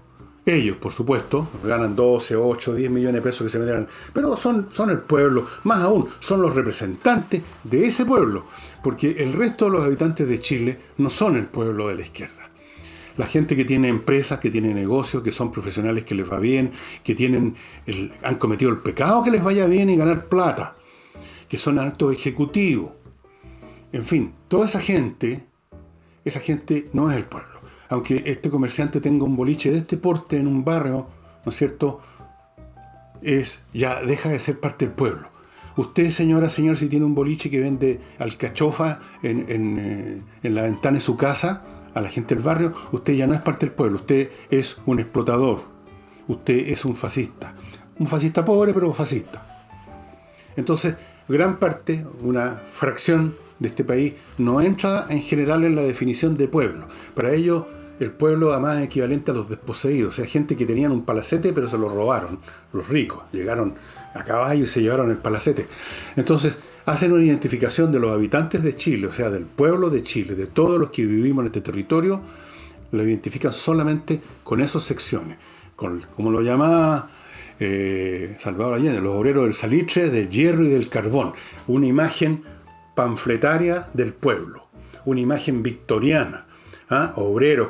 Ellos, por supuesto, ganan 12, 8, 10 millones de pesos que se meten, pero son el pueblo, más aún, son los representantes de ese pueblo, porque el resto de los habitantes de Chile no son el pueblo de la izquierda. La gente que tiene empresas, que tiene negocios, que son profesionales que les va bien, que han cometido el pecado que les vaya bien y ganar plata, que son altos ejecutivos. En fin, toda esa gente no es el pueblo. Aunque este comerciante tenga un boliche de este porte en un barrio, ¿no es cierto?, ya deja de ser parte del pueblo. Usted, señora, señor, si tiene un boliche que vende alcachofa en la ventana de su casa a la gente del barrio, usted ya no es parte del pueblo, usted es un explotador, usted es un fascista pobre pero fascista. Entonces, gran parte, una fracción de este país no entra en general en la definición de pueblo. Para ellos, el pueblo además es equivalente a los desposeídos, o sea, gente que tenían un palacete pero se lo robaron, los ricos, llegaron a caballo y se llevaron el palacete. Entonces, hacen una identificación de los habitantes de Chile, o sea, del pueblo de Chile, de todos los que vivimos en este territorio, lo identifican solamente con esas secciones, como lo llamaba Salvador Allende, los obreros del salitre, del hierro y del carbón, una imagen panfletaria del pueblo, una imagen victoriana, obreros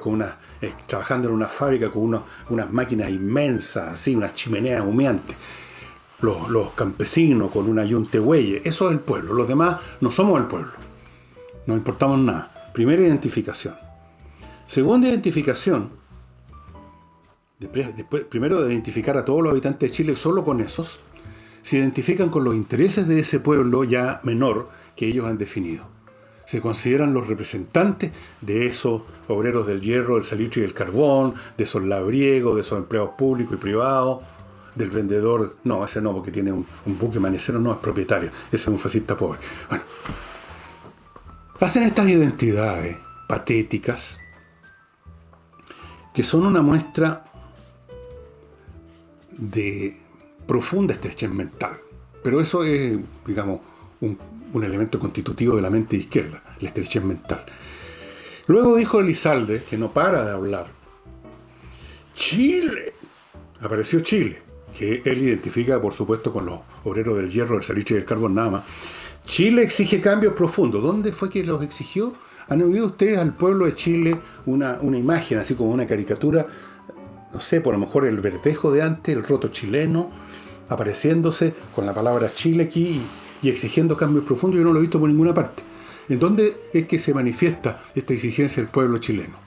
trabajando en una fábrica con unas máquinas inmensas, así, unas chimeneas humeantes, los campesinos con una yuntehuelle. Eso es el pueblo. Los demás no somos el pueblo, no importamos nada. Primera identificación. Segunda identificación, primero de identificar a todos los habitantes de Chile solo con esos, se identifican con los intereses de ese pueblo ya menor que ellos han definido. Se consideran los representantes de esos obreros del hierro, del salitre y del carbón, de esos labriegos, de esos empleados públicos y privados, del vendedor. No, ese no, porque tiene un buque manicero, no es propietario, ese es un fascista pobre. Bueno, hacen estas identidades patéticas que son una muestra de profunda estrechez mental. Pero eso es, digamos, un elemento constitutivo de la mente izquierda, la estrechez mental. Luego dijo Elizalde, que no para de hablar, Chile. Apareció Chile, que él identifica, por supuesto, con los obreros del hierro, del salitre y del carbón nada más. Chile exige cambios profundos. ¿Dónde fue que los exigió? ¿Han oído ustedes al pueblo de Chile una imagen, así como una caricatura? No sé, por lo mejor el Verdejo de antes, el roto chileno, apareciéndose con la palabra Chile aquí y exigiendo cambios profundos. Yo no lo he visto por ninguna parte. ¿En dónde es que se manifiesta esta exigencia del pueblo chileno?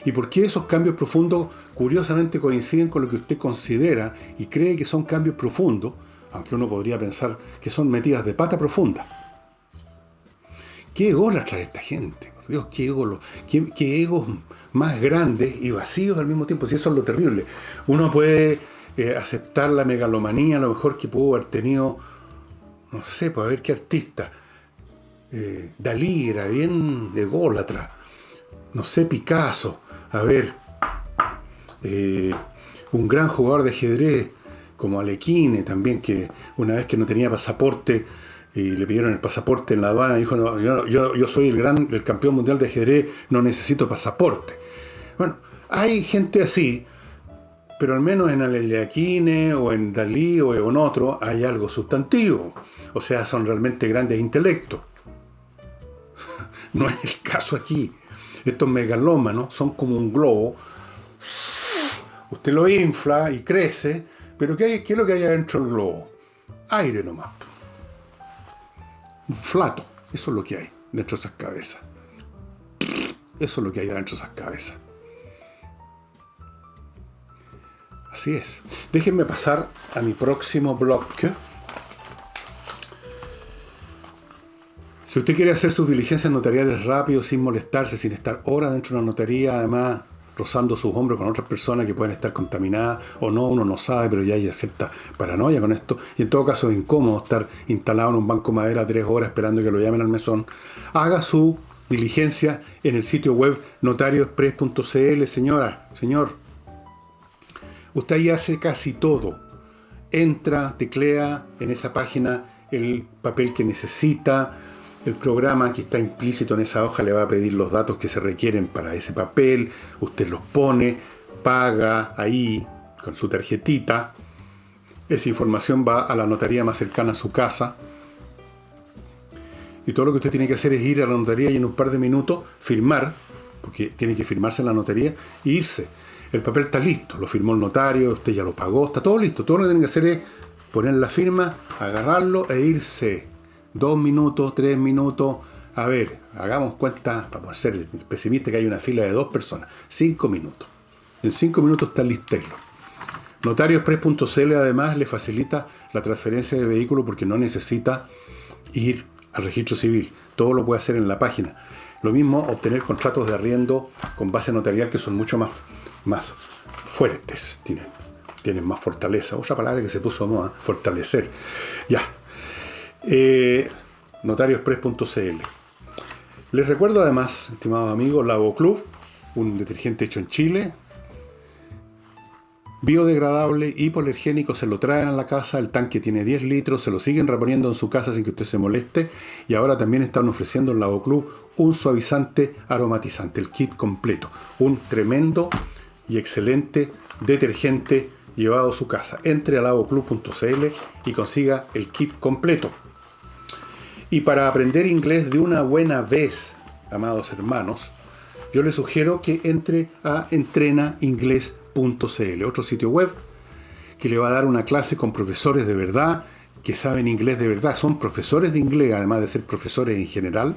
¿Y por qué esos cambios profundos curiosamente coinciden con lo que usted considera y cree que son cambios profundos, aunque uno podría pensar que son metidas de pata profunda? ¿Qué ególatra esta gente? Por Dios, qué egos más grandes y vacíos al mismo tiempo. Si eso es lo terrible. Uno puede aceptar la megalomanía, a lo mejor que pudo haber tenido, no sé, pues a ver qué artista. Dalí era bien ególatra. No sé, Picasso. A ver, un gran jugador de ajedrez como Alekhine también, que una vez que no tenía pasaporte y le pidieron el pasaporte en la aduana, dijo, no, yo soy el campeón mundial de ajedrez, no necesito pasaporte. Bueno, hay gente así, pero al menos en Alekhine o en Dalí o en otro hay algo sustantivo. O sea, son realmente grandes intelectos. No es el caso aquí. Estos megalómanos son como un globo. Usted lo infla y crece, pero ¿qué es lo que hay adentro del globo? Aire nomás. Un flato. Eso es lo que hay dentro de esas cabezas. Eso es lo que hay dentro de esas cabezas. Así es. Déjenme pasar a mi próximo bloque. Si usted quiere hacer sus diligencias notariales rápido, sin molestarse, sin estar horas dentro de una notaría, además rozando sus hombros con otras personas que pueden estar contaminadas o no, uno no sabe, pero ya hay cierta paranoia con esto, y en todo caso es incómodo estar instalado en un banco de madera 3 horas esperando que lo llamen al mesón, haga su diligencia en el sitio web notarioexpress.cl, señora, señor. Usted ahí hace casi todo. Entra, teclea en esa página el papel que necesita. El programa que está implícito en esa hoja le va a pedir los datos que se requieren para ese papel. Usted los pone, paga ahí con su tarjetita. Esa información va a la notaría más cercana a su casa. Y todo lo que usted tiene que hacer es ir a la notaría y en un par de minutos firmar, porque tiene que firmarse en la notaría, e irse. El papel está listo, lo firmó el notario, usted ya lo pagó, está todo listo. Todo lo que tiene que hacer es poner la firma, agarrarlo e irse. 2 minutos, 3 minutos. A ver, hagamos cuenta, para ser pesimista, que hay una fila de 2 personas. 5 minutos. En 5 minutos está listo. Notarioexpress.cl además le facilita la transferencia de vehículo porque no necesita ir al registro civil. Todo lo puede hacer en la página. Lo mismo obtener contratos de arriendo con base notarial que son mucho más fuertes. Tienen más fortaleza. Otra palabra que se puso de moda, fortalecer. Ya. Notarioexpress.cl. Les recuerdo además, estimados amigos, Lavo Club, un detergente hecho en Chile, biodegradable, hipoalergénico, se lo traen a la casa, el tanque tiene 10 litros, se lo siguen reponiendo en su casa sin que usted se moleste, y ahora también están ofreciendo en Lavo Club un suavizante aromatizante, el kit completo, un tremendo y excelente detergente llevado a su casa. Entre a lavoclub.cl y consiga el kit completo. Y para aprender inglés de una buena vez, amados hermanos, yo les sugiero que entre a entrenainglés.cl, otro sitio web que le va a dar una clase con profesores de verdad, que saben inglés de verdad, son profesores de inglés, además de ser profesores en general,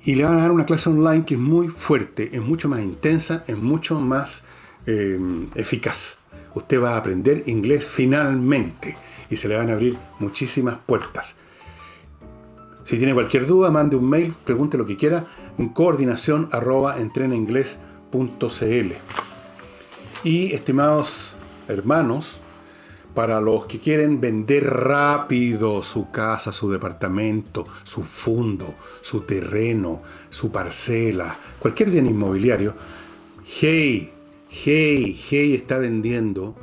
y le van a dar una clase online que es muy fuerte, es mucho más intensa, es mucho más eficaz. Usted va a aprender inglés finalmente y se le van a abrir muchísimas puertas. Si tiene cualquier duda, mande un mail, pregunte lo que quiera en coordinación@entrenainglés.cl. Y estimados hermanos, para los que quieren vender rápido su casa, su departamento, su fondo, su terreno, su parcela, cualquier bien inmobiliario, Hey está vendiendo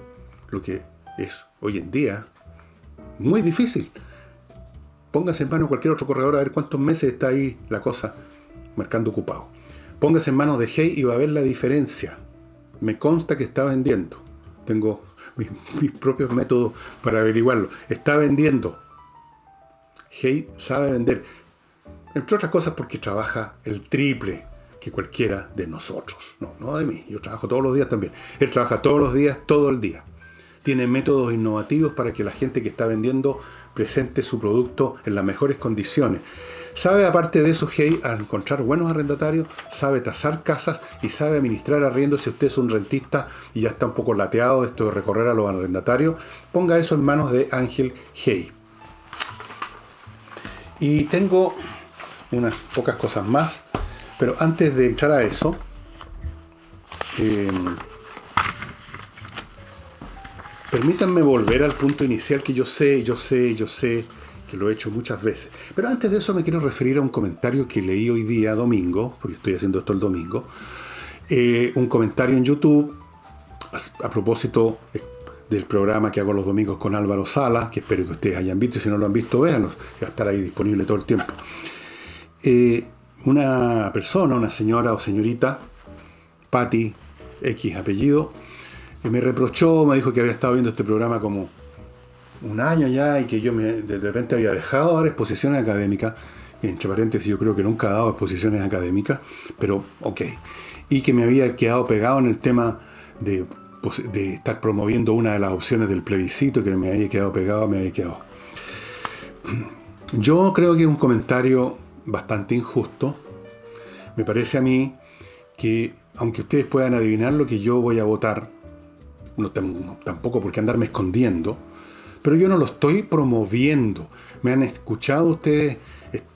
lo que es hoy en día muy difícil. Póngase en manos de cualquier otro corredor a ver cuántos meses está ahí la cosa, mercando ocupado. Póngase en manos de Hey y va a ver la diferencia. Me consta que está vendiendo. Tengo mis propios métodos para averiguarlo. Está vendiendo. Hey sabe vender. Entre otras cosas porque trabaja el triple que cualquiera de nosotros. No de mí. Yo trabajo todos los días también. Él trabaja todos los días, todo el día. Tiene métodos innovativos para que la gente que está vendiendo presente su producto en las mejores condiciones. Sabe, aparte de eso, Hey, a encontrar buenos arrendatarios, sabe tasar casas y sabe administrar arriendos. Si usted es un rentista y ya está un poco lateado de esto de recorrer a los arrendatarios, ponga eso en manos de Ángel Hey. Y tengo unas pocas cosas más, pero antes de entrar a eso, permítanme volver al punto inicial que yo sé que lo he hecho muchas veces. Pero antes de eso me quiero referir a un comentario que leí hoy día, domingo, porque estoy haciendo esto el domingo, un comentario en YouTube a propósito del programa que hago los domingos con Álvaro Sala, que espero que ustedes hayan visto, y si no lo han visto, véanlo, va a estar ahí disponible todo el tiempo. Una persona, una señora o señorita, Patti, X apellido, me reprochó, me dijo que había estado viendo este programa como un año ya y que yo de repente había dejado de dar exposiciones académicas, entre paréntesis yo creo que nunca he dado exposiciones académicas, pero ok, y que me había quedado pegado en el tema de estar promoviendo una de las opciones del plebiscito, que me había quedado pegado. Yo creo que es un comentario bastante injusto. Me parece a mí que, aunque ustedes puedan adivinar lo que yo voy a votar, no tampoco por qué andarme escondiendo, pero yo no lo estoy promoviendo. ¿Me han escuchado ustedes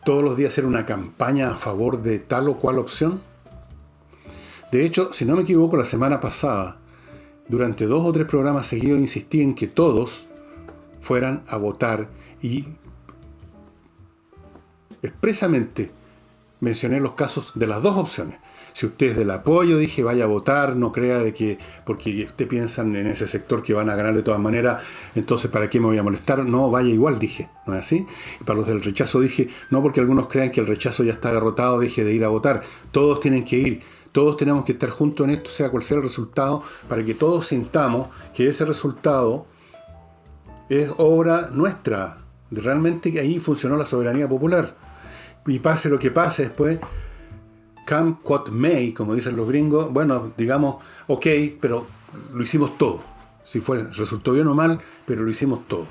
todos los días hacer una campaña a favor de tal o cual opción? De hecho, si no me equivoco, la semana pasada, durante 2 o 3 programas seguidos, insistí en que todos fueran a votar y expresamente mencioné los casos de las 2 opciones. Si usted es del apoyo, dije, vaya a votar, no crea de que porque usted piensa en ese sector que van a ganar de todas maneras, entonces ¿para qué me voy a molestar? No, vaya igual, dije, ¿no es así? Y para los del rechazo dije, no porque algunos crean que el rechazo ya está derrotado, deje de ir a votar. Todos tienen que ir, todos tenemos que estar juntos en esto, sea cual sea el resultado, para que todos sintamos que ese resultado es obra nuestra. Realmente ahí funcionó la soberanía popular. Y pase lo que pase después, come what may, como dicen los gringos, bueno, digamos, ok, pero lo hicimos todo. Si resultó bien o mal, pero lo hicimos todo.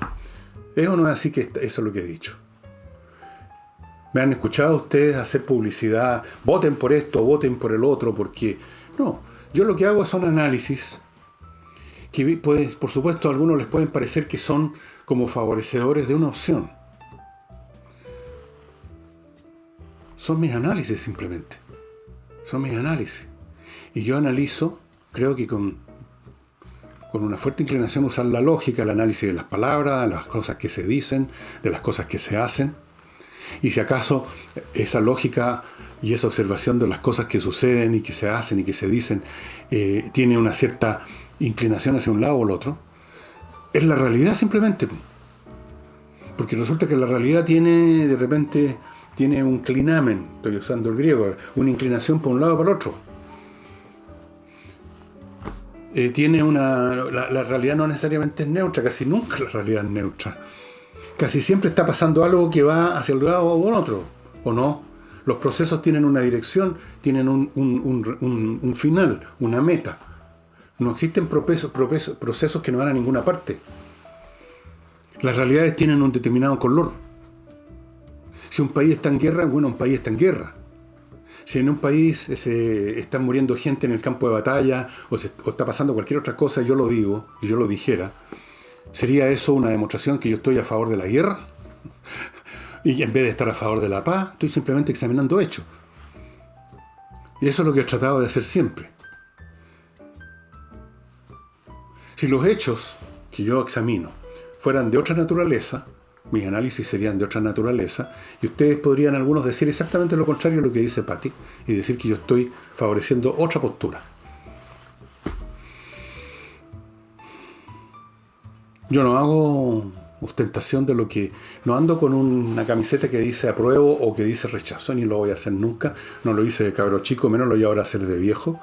Eso no es así, que eso es lo que he dicho. Me han escuchado ustedes hacer publicidad, voten por esto, voten por el otro, porque no, yo lo que hago son análisis que, pues, por supuesto, a algunos les pueden parecer que son como favorecedores de una opción. Son mis análisis simplemente. Son mis análisis. Y yo analizo, creo que con una fuerte inclinación a usar la lógica, el análisis de las palabras, de las cosas que se dicen, de las cosas que se hacen. Y si acaso esa lógica y esa observación de las cosas que suceden y que se hacen y que se dicen tiene una cierta inclinación hacia un lado o el otro, es la realidad simplemente. Porque resulta que la realidad de repente tiene un clinamen, estoy usando el griego, una inclinación por un lado o para el otro. La realidad no necesariamente es neutra, casi nunca la realidad es neutra. Casi siempre está pasando algo que va hacia el lado o el otro, ¿o no? Los procesos tienen una dirección, tienen un final, una meta. No existen procesos que no van a ninguna parte. Las realidades tienen un determinado color. Si un país está en guerra, bueno, un país está en guerra. Si en un país están muriendo gente en el campo de batalla o está pasando cualquier otra cosa, yo lo digo, y yo lo dijera, ¿sería eso una demostración que yo estoy a favor de la guerra? Y en vez de estar a favor de la paz, estoy simplemente examinando hechos. Y eso es lo que he tratado de hacer siempre. Si los hechos que yo examino fueran de otra naturaleza, mis análisis serían de otra naturaleza, y ustedes podrían algunos decir exactamente lo contrario de lo que dice Patti, y decir que yo estoy favoreciendo otra postura. Yo no hago ostentación de lo que... No ando con una camiseta que dice apruebo o que dice rechazo, ni lo voy a hacer nunca. No lo hice de cabro chico, menos lo voy ahora a hacer de viejo.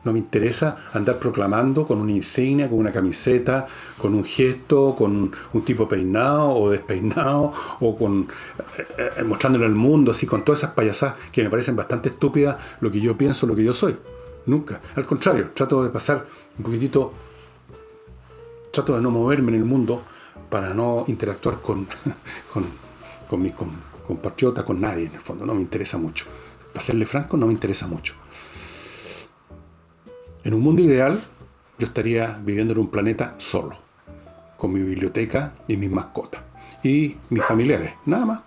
No me interesa andar proclamando con una insignia, con una camiseta, con un gesto, con un tipo peinado o despeinado, o con mostrándole al mundo, así, con todas esas payasadas que me parecen bastante estúpidas, lo que yo pienso, lo que yo soy. Nunca. Al contrario, trato de pasar un poquitito, trato de no moverme en el mundo para no interactuar con mis compatriotas, con nadie, en el fondo. No me interesa mucho. Para serle franco, no me interesa mucho. En un mundo ideal, yo estaría viviendo en un planeta solo, con mi biblioteca y mis mascotas, y mis familiares, nada más.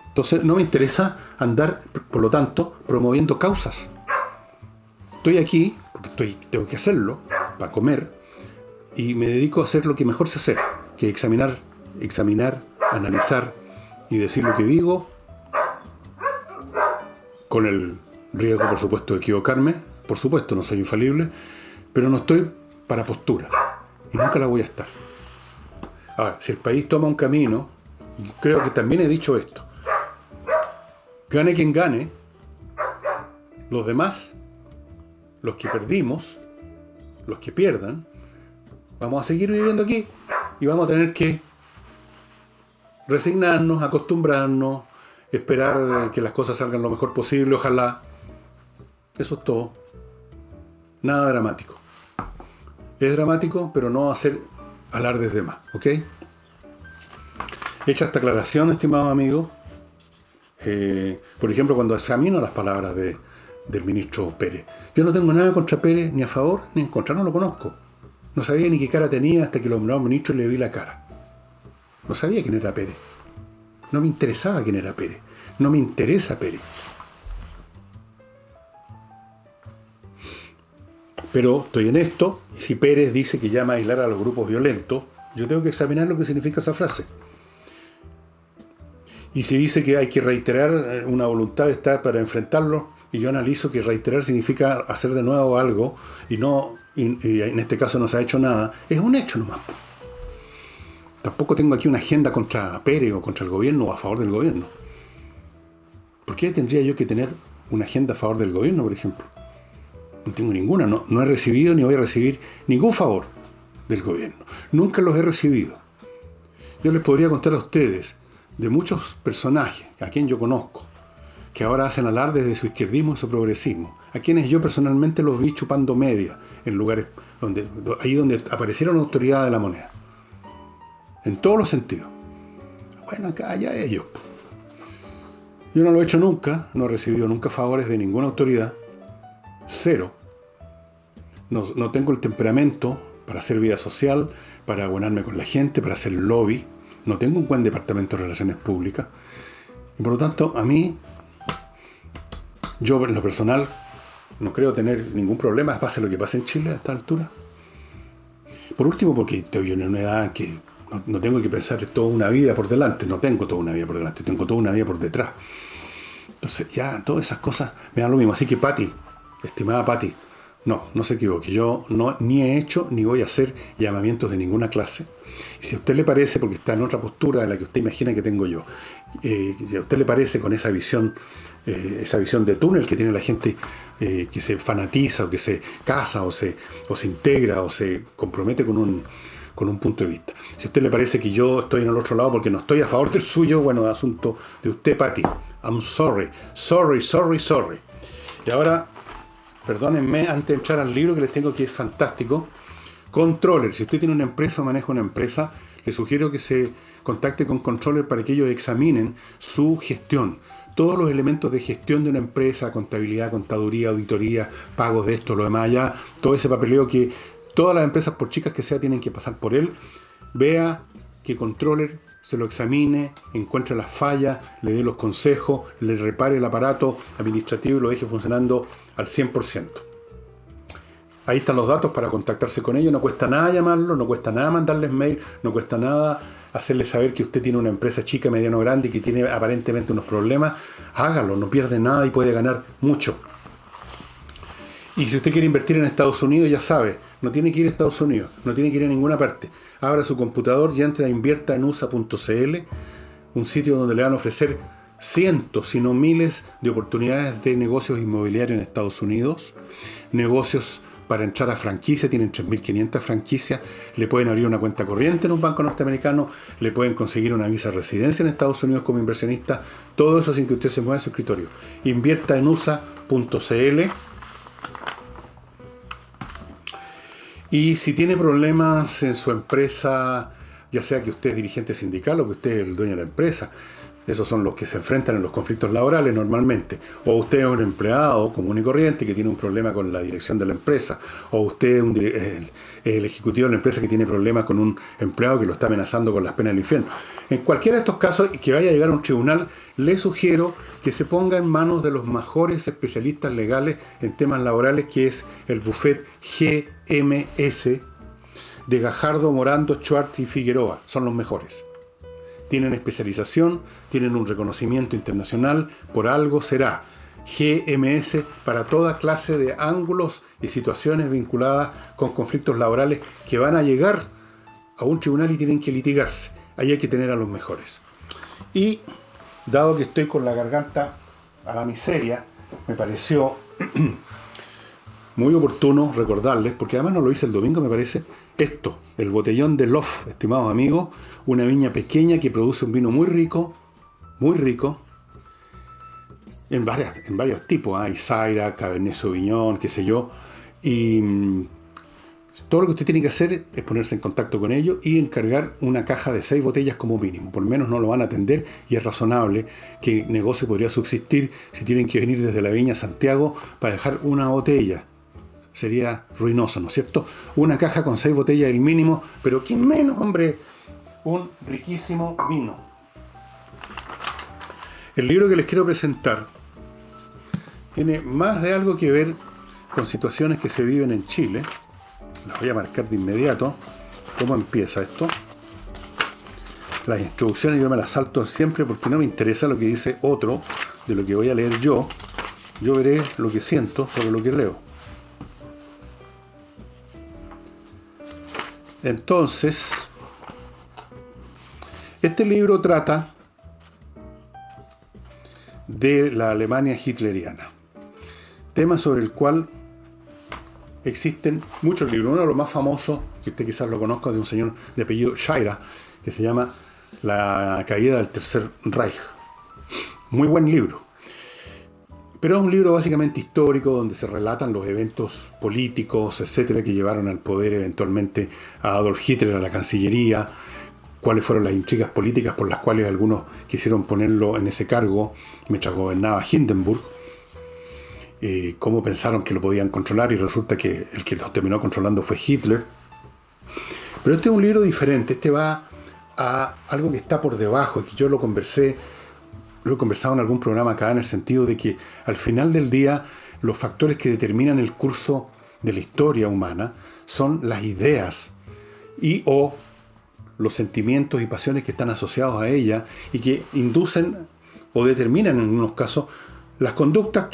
Entonces no me interesa andar, por lo tanto, promoviendo causas. Estoy aquí, porque tengo que hacerlo, para comer, y me dedico a hacer lo que mejor sé hacer, que examinar, analizar y decir lo que digo, con el riesgo, por supuesto, de equivocarme. Por supuesto, no soy infalible, pero no estoy para posturas, y nunca la voy a estar. Ahora, si el país toma un camino, y creo que también he dicho esto, gane quien gane, los demás, los que perdimos, los que pierdan, vamos a seguir viviendo aquí, y vamos a tener que resignarnos, acostumbrarnos, esperar que las cosas salgan lo mejor posible, ojalá. Eso es todo. Nada dramático. Es dramático, pero no hacer alardes de más, ¿ok? Hecha esta aclaración, estimado amigo, por ejemplo, cuando examino las palabras del ministro Pérez, yo no tengo nada contra Pérez, ni a favor, ni en contra, no lo conozco. No sabía ni qué cara tenía hasta que lo nombraron ministro y le vi la cara. No sabía quién era Pérez. No me interesaba quién era Pérez. No me interesa Pérez. Pero estoy en esto, y si Pérez dice que llama a aislar a los grupos violentos, yo tengo que examinar lo que significa esa frase. Y si dice que hay que reiterar una voluntad de estar para enfrentarlo, y yo analizo que reiterar significa hacer de nuevo algo, y en este caso no se ha hecho nada, es un hecho nomás. Tampoco tengo aquí una agenda contra Pérez o contra el gobierno o a favor del gobierno. ¿Por qué tendría yo que tener una agenda a favor del gobierno, por ejemplo? No tengo ninguna, no he recibido ni voy a recibir ningún favor del gobierno. Nunca los he recibido. Yo les podría contar a ustedes de muchos personajes a quien yo conozco, que ahora hacen alardes de su izquierdismo y su progresismo, a quienes yo personalmente los vi chupando media en lugares donde aparecieron autoridades de la moneda. En todos los sentidos. Bueno, acá ya ellos. Yo no lo he hecho nunca, no he recibido nunca favores de ninguna autoridad. Cero. No tengo el temperamento para hacer vida social, para abonarme con la gente, para hacer lobby. No tengo un buen departamento de relaciones públicas. Y por lo tanto, a mí, yo en lo personal, no creo tener ningún problema, pase lo que pase en Chile a esta altura. Por último, porque estoy en una edad que no tengo que pensar toda una vida por delante. No tengo toda una vida por delante, tengo toda una vida por detrás. Entonces, ya todas esas cosas me dan lo mismo. Así que, Pati, estimada Pati, no se equivoque. Yo ni he hecho ni voy a hacer llamamientos de ninguna clase. Y si a usted le parece, porque está en otra postura de la que usted imagina que tengo yo, si a usted le parece con esa visión de túnel que tiene la gente que se fanatiza o que se casa o se integra o se compromete con un punto de vista. Si a usted le parece que yo estoy en el otro lado porque no estoy a favor del suyo, bueno, asunto de usted, Pati. I'm sorry. Y ahora, perdónenme, antes de entrar al libro que les tengo, que es fantástico. Controller, si usted tiene una empresa o maneja una empresa, le sugiero que se contacte con Controller para que ellos examinen su gestión. Todos los elementos de gestión de una empresa, contabilidad, contaduría, auditoría, pagos de esto, lo demás allá, todo ese papeleo que todas las empresas, por chicas que sea, tienen que pasar por él. Vea que Controller se lo examine, encuentre las fallas, le dé los consejos, le repare el aparato administrativo y lo deje funcionando al 100%. Ahí están los datos para contactarse con ellos. No cuesta nada llamarlos, no cuesta nada mandarles mail, no cuesta nada hacerles saber que usted tiene una empresa chica, mediano, grande y que tiene aparentemente unos problemas. Hágalo, no pierde nada y puede ganar mucho. Y si usted quiere invertir en Estados Unidos, ya sabe, no tiene que ir a Estados Unidos, no tiene que ir a ninguna parte. Abra su computador y entre a inviertaenusa.cl, un sitio donde le van a ofrecer cientos, si no miles, de oportunidades de negocios inmobiliarios en Estados Unidos, negocios para entrar a franquicia, tienen 3.500 franquicias, le pueden abrir una cuenta corriente en un banco norteamericano, le pueden conseguir una visa de residencia en Estados Unidos como inversionista, todo eso sin que usted se mueva de su escritorio. Invierta en USA.cl. Y si tiene problemas en su empresa, ya sea que usted es dirigente sindical o que usted es el dueño de la empresa, esos son los que se enfrentan en los conflictos laborales normalmente. O usted es un empleado común y corriente que tiene un problema con la dirección de la empresa. O usted es el ejecutivo de la empresa que tiene problemas con un empleado que lo está amenazando con las penas del infierno. En cualquiera de estos casos que vaya a llegar a un tribunal, le sugiero que se ponga en manos de los mejores especialistas legales en temas laborales, que es el bufet GMS de Gajardo, Morando, Schwartz y Figueroa. Son los mejores. Tienen especialización, tienen un reconocimiento internacional, por algo será. GMS para toda clase de ángulos y situaciones vinculadas con conflictos laborales que van a llegar a un tribunal y tienen que litigarse. Ahí hay que tener a los mejores. Y dado que estoy con la garganta a la miseria, me pareció muy oportuno recordarles, porque además no lo hice el domingo, me parece, esto, el botellón de Lof, estimados amigos, una viña pequeña que produce un vino muy rico, en varios tipos, hay Isaira, Cabernet Sauvignon, qué sé yo, y todo lo que usted tiene que hacer es ponerse en contacto con ellos y encargar una caja de 6 botellas como mínimo, por lo menos no lo van a atender y es razonable que el negocio podría subsistir si tienen que venir desde la viña a Santiago para dejar una botella. Sería ruinoso, ¿no es cierto? Una caja con 6 botellas el mínimo, pero ¿quién menos, hombre? Un riquísimo vino. El libro que les quiero presentar tiene más de algo que ver con situaciones que se viven en Chile. Las voy a marcar de inmediato. ¿Cómo empieza esto? Las instrucciones yo me las salto siempre porque no me interesa lo que dice otro de lo que voy a leer yo. Yo veré lo que siento sobre lo que leo. Entonces, este libro trata de la Alemania hitleriana, tema sobre el cual existen muchos libros. Uno de los más famosos, que usted quizás lo conozca, de un señor de apellido Scheira, que se llama La caída del Tercer Reich. Muy buen libro. Pero es un libro básicamente histórico donde se relatan los eventos políticos, etcétera, que llevaron al poder eventualmente a Adolf Hitler a la Cancillería, cuáles fueron las intrigas políticas por las cuales algunos quisieron ponerlo en ese cargo mientras gobernaba Hindenburg, cómo pensaron que lo podían controlar y resulta que el que los terminó controlando fue Hitler. Pero este es un libro diferente, este va a algo que está por debajo y que yo lo he conversado en algún programa acá, en el sentido de que al final del día los factores que determinan el curso de la historia humana son las ideas y o los sentimientos y pasiones que están asociados a ella y que inducen o determinan en algunos casos las conductas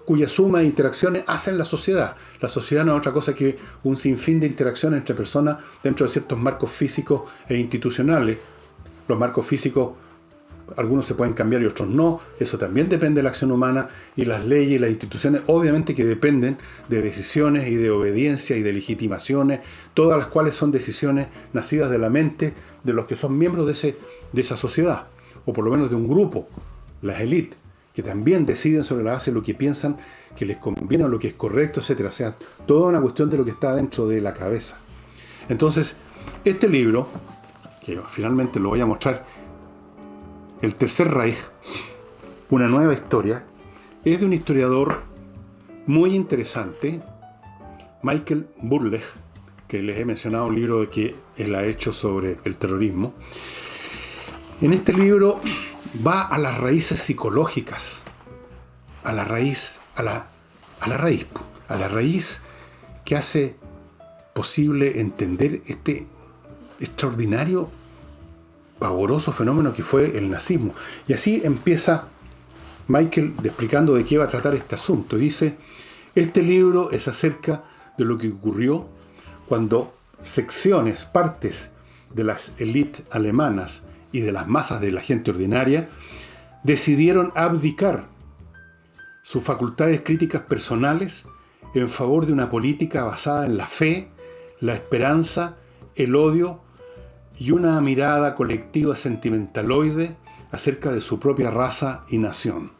cuya suma de interacciones hacen la sociedad. La sociedad no es otra cosa que un sinfín de interacciones entre personas dentro de ciertos marcos físicos e institucionales. Los marcos físicos, algunos se pueden cambiar y otros no. Eso también depende de la acción humana, y las leyes y las instituciones obviamente que dependen de decisiones y de obediencia y de legitimaciones, todas las cuales son decisiones nacidas de la mente de los que son miembros de esa sociedad, o por lo menos de un grupo, las élites, que también deciden sobre la base de lo que piensan que les conviene o lo que es correcto, etcétera. O sea, toda una cuestión de lo que está dentro de la cabeza. Entonces, este libro, que finalmente lo voy a mostrar, El Tercer Reich, una nueva historia, es de un historiador muy interesante, Michael Burleigh, que les he mencionado un libro que él ha hecho sobre el terrorismo. En este libro va a las raíces psicológicas, a la raíz que hace posible entender este extraordinario, pavoroso fenómeno que fue el nazismo. Y así empieza Michael explicando de qué va a tratar este asunto. Dice: este libro es acerca de lo que ocurrió cuando secciones, partes de las élites alemanas y de las masas de la gente ordinaria decidieron abdicar sus facultades críticas personales en favor de una política basada en la fe, la esperanza, el odio y una mirada colectiva sentimentaloide acerca de su propia raza y nación.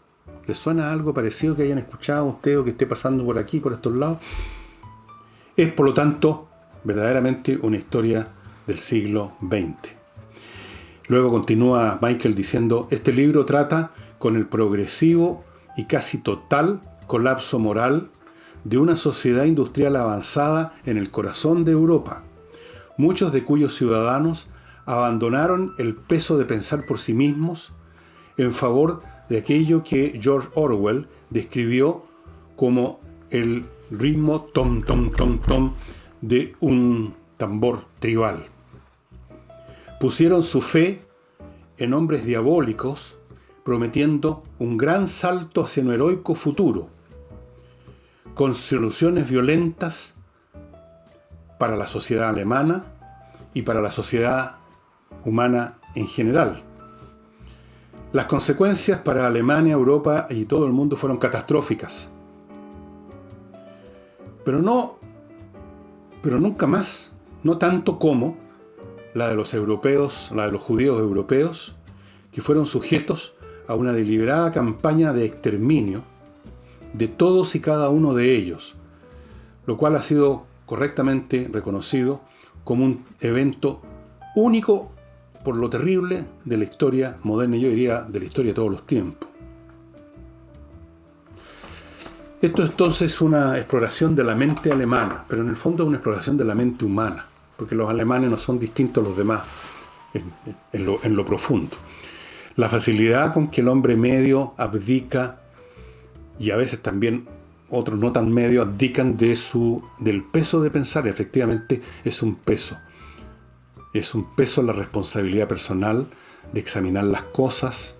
¿Les suena algo parecido que hayan escuchado ustedes o que esté pasando por aquí, por estos lados? Es, por lo tanto, verdaderamente una historia del siglo XX. Luego continúa Michael diciendo, este libro trata con el progresivo y casi total colapso moral de una sociedad industrial avanzada en el corazón de Europa, muchos de cuyos ciudadanos abandonaron el peso de pensar por sí mismos en favor de aquello que George Orwell describió como el ritmo tom, tom, tom, tom de un tambor tribal. Pusieron su fe en hombres diabólicos, prometiendo un gran salto hacia un heroico futuro, con soluciones violentas para la sociedad alemana y para la sociedad humana en general. Las consecuencias para Alemania, Europa y todo el mundo fueron catastróficas. Pero nunca más, no tanto como la de los europeos, la de los judíos europeos, que fueron sujetos a una deliberada campaña de exterminio de todos y cada uno de ellos, lo cual ha sido correctamente reconocido como un evento único por lo terrible de la historia moderna, yo diría de la historia de todos los tiempos. Esto es entonces una exploración de la mente alemana, pero en el fondo es una exploración de la mente humana, porque los alemanes no son distintos a los demás en lo profundo. La facilidad con que el hombre medio abdica, y a veces también otros no tan medios abdican del peso de pensar, efectivamente es un peso. Es un peso la responsabilidad personal de examinar las cosas,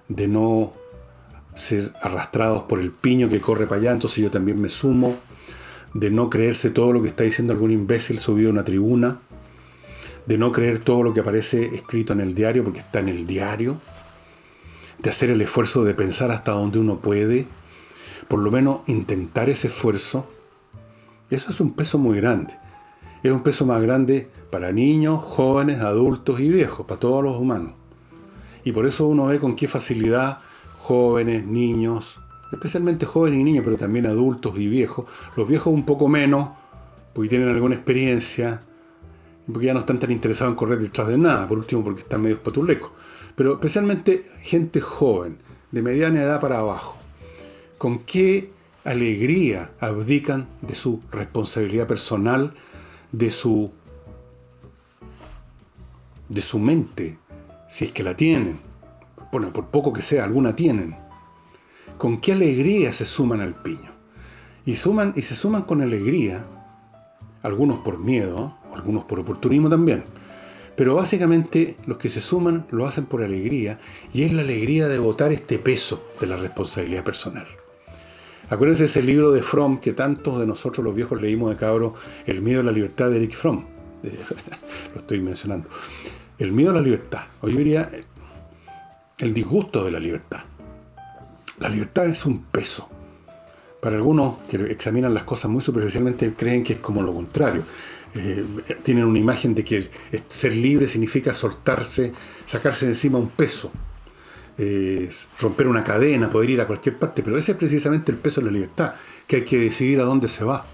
de no ser arrastrados por el piño que corre para allá, entonces yo también me sumo, de no creerse todo lo que está diciendo algún imbécil subido a una tribuna, de no creer todo lo que aparece escrito en el diario porque está en el diario, de hacer el esfuerzo de pensar hasta donde uno puede, por lo menos intentar ese esfuerzo. Eso es un peso muy grande. Es un peso más grande para niños, jóvenes, adultos y viejos, para todos los humanos. Y por eso uno ve con qué facilidad jóvenes, niños, especialmente jóvenes y niños, pero también adultos y viejos. Los viejos un poco menos, porque tienen alguna experiencia, porque ya no están tan interesados en correr detrás de nada, por último porque están medio patulecos. Pero especialmente gente joven, de mediana edad para abajo. ¿Con qué alegría abdican de su responsabilidad personal, de su mente, si es que la tienen? Bueno, por poco que sea, alguna tienen. ¿Con qué alegría se suman al piño? Y se suman con alegría, algunos por miedo, algunos por oportunismo también. Pero básicamente los que se suman lo hacen por alegría, y es la alegría de botar este peso de la responsabilidad personal. Acuérdense de ese libro de Fromm que tantos de nosotros los viejos leímos de cabro, El miedo a la libertad de Erich Fromm. Lo estoy mencionando. El miedo a la libertad, o yo diría el disgusto de la libertad. La libertad es un peso. Para algunos que examinan las cosas muy superficialmente creen que es como lo contrario. Tienen una imagen de que ser libre significa soltarse, sacarse de encima un peso. Romper una cadena, poder ir a cualquier parte, pero ese es precisamente el peso de la libertad, que hay que decidir a dónde se va,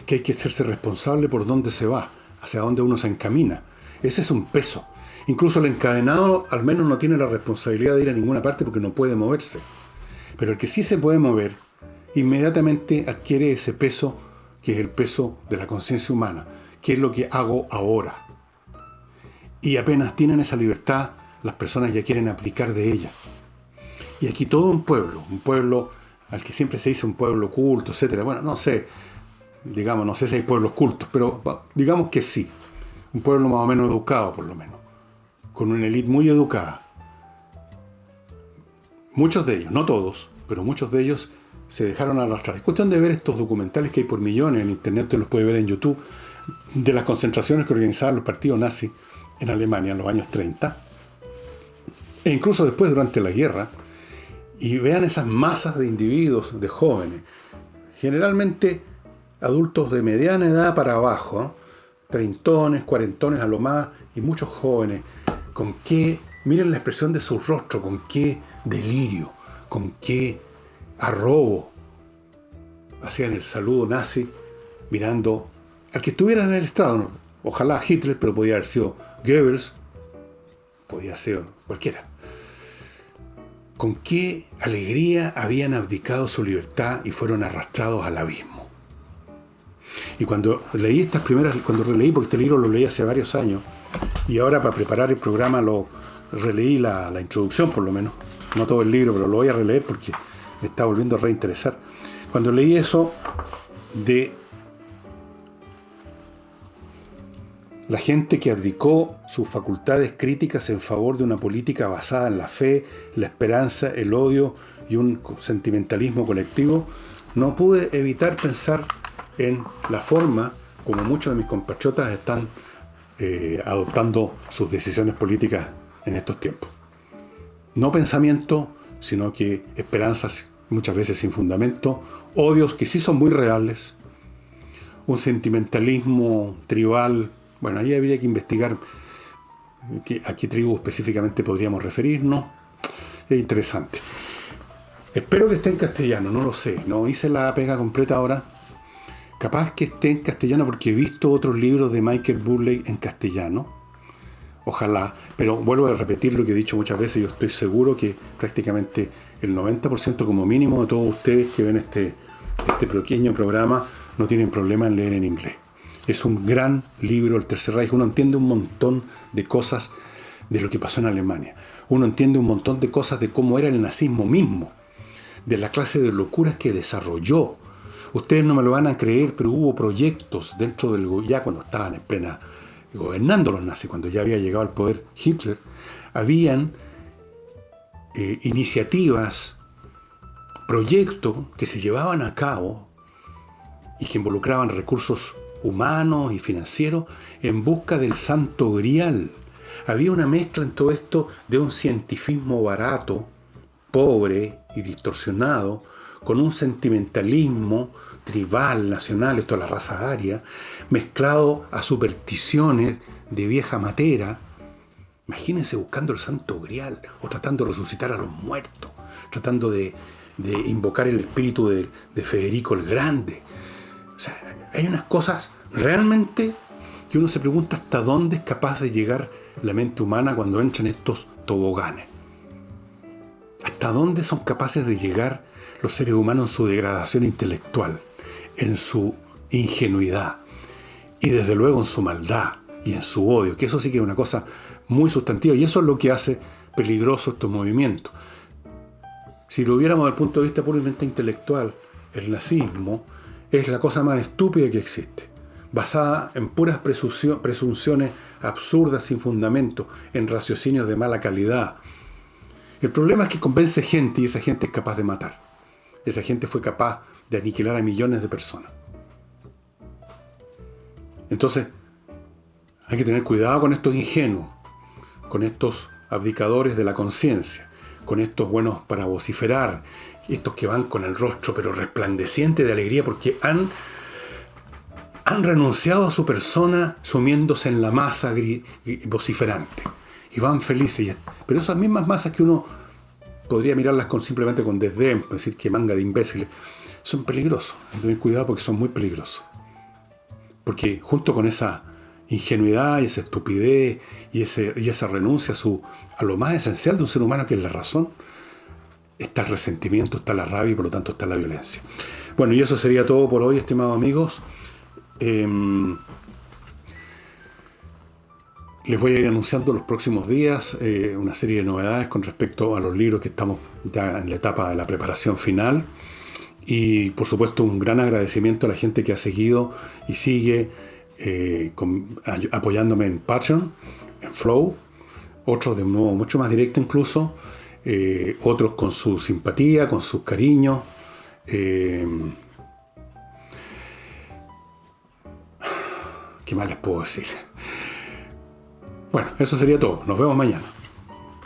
que hay que hacerse responsable por dónde se va, hacia dónde uno se encamina. Ese es un peso. Incluso el encadenado al menos no tiene la responsabilidad de ir a ninguna parte porque no puede moverse, pero el que sí se puede mover inmediatamente adquiere ese peso, que es el peso de la conciencia humana, que es lo que hago ahora. Y apenas tienen esa libertad, las personas ya quieren abdicar de ella. Y aquí todo un pueblo al que siempre se dice un pueblo culto, etc. Bueno, no sé si hay pueblos cultos, pero digamos que sí. Un pueblo más o menos educado, por lo menos. Con una élite muy educada. Muchos de ellos, no todos, pero muchos de ellos se dejaron arrastrar. Es cuestión de ver estos documentales que hay por millones en internet, te los puede ver en YouTube, de las concentraciones que organizaban los partidos nazis en Alemania en los años 30. e incluso después durante la guerra, y vean esas masas de individuos, de jóvenes, generalmente adultos de mediana edad para abajo, ¿eh? Treintones, cuarentones a lo más, y muchos jóvenes, con qué, miren la expresión de su rostro, con qué delirio, con qué arrobo hacían el saludo nazi, mirando al que estuviera en el Estado, ¿no? Ojalá Hitler, pero podía haber sido Goebbels, podía ser cualquiera. Con qué alegría habían abdicado su libertad y fueron arrastrados al abismo. Y cuando leí estas primeras, cuando releí, porque este libro lo leí hace varios años, y ahora para preparar el programa lo releí la introducción por lo menos, no todo el libro, pero lo voy a releer porque me está volviendo a reinteresar. Cuando leí eso de la gente que abdicó sus facultades críticas en favor de una política basada en la fe, la esperanza, el odio y un sentimentalismo colectivo, no pude evitar pensar en la forma como muchos de mis compatriotas están adoptando sus decisiones políticas en estos tiempos. No pensamiento, sino que esperanzas muchas veces sin fundamento, odios que sí son muy reales, un sentimentalismo tribal. Bueno, ahí habría que investigar a qué tribu específicamente podríamos referirnos. Es interesante. Espero que esté en castellano, no lo sé. No hice la pega completa ahora. Capaz que esté en castellano porque he visto otros libros de Michael Burleigh en castellano. Ojalá. Pero vuelvo a repetir lo que he dicho muchas veces. Yo estoy seguro que prácticamente el 90% como mínimo de todos ustedes que ven este pequeño programa no tienen problema en leer en inglés. Es un gran libro, El Tercer Reich. Uno entiende un montón de cosas de lo que pasó en Alemania. Uno entiende un montón de cosas de cómo era el nazismo mismo, de la clase de locuras que desarrolló. Ustedes no me lo van a creer, pero hubo proyectos dentro del ya cuando estaban en plena gobernando los nazis, cuando ya había llegado al poder Hitler, habían iniciativas, proyectos que se llevaban a cabo y que involucraban recursos humanos y financieros en busca del santo grial. Había una mezcla en todo esto de un cientifismo barato, pobre y distorsionado, con un sentimentalismo tribal, nacional, esto es la raza aria, mezclado a supersticiones de vieja matera. Imagínense buscando el santo grial o tratando de resucitar a los muertos, tratando de invocar el espíritu de Federico el Grande. O sea, hay unas cosas realmente que uno se pregunta hasta dónde es capaz de llegar la mente humana cuando entra en estos toboganes. Hasta dónde son capaces de llegar los seres humanos en su degradación intelectual, en su ingenuidad y desde luego en su maldad y en su odio, que eso sí que es una cosa muy sustantiva y eso es lo que hace peligroso estos movimientos. Si lo viéramos desde el punto de vista puramente intelectual, el nazismo es la cosa más estúpida que existe, basada en puras presunciones absurdas sin fundamento, en raciocinios de mala calidad. El problema es que convence gente y esa gente es capaz de matar. Esa gente fue capaz de aniquilar a millones de personas. Entonces, hay que tener cuidado con estos ingenuos, con estos abdicadores de la conciencia, con estos buenos para vociferar, estos que van con el rostro pero resplandeciente de alegría porque han renunciado a su persona sumiéndose en la masa vociferante y van felices. Pero esas mismas masas que uno podría mirarlas simplemente con desdén, es decir, que manga de imbéciles, son peligrosos. Hay que tener cuidado porque son muy peligrosos. Porque junto con esa ingenuidad y esa estupidez y esa renuncia a lo más esencial de un ser humano, que es la razón, está el resentimiento, está la rabia y por lo tanto está la violencia. Bueno, y eso sería todo por hoy, estimados amigos. Les voy a ir anunciando los próximos días una serie de novedades con respecto a los libros que estamos ya en la etapa de la preparación final. Y por supuesto un gran agradecimiento a la gente que ha seguido y sigue apoyándome en Patreon, en Flow, otros de un modo mucho más directo incluso, otros con su simpatía, con sus cariños. ¿Qué más les puedo decir? Bueno, eso sería todo. Nos vemos mañana.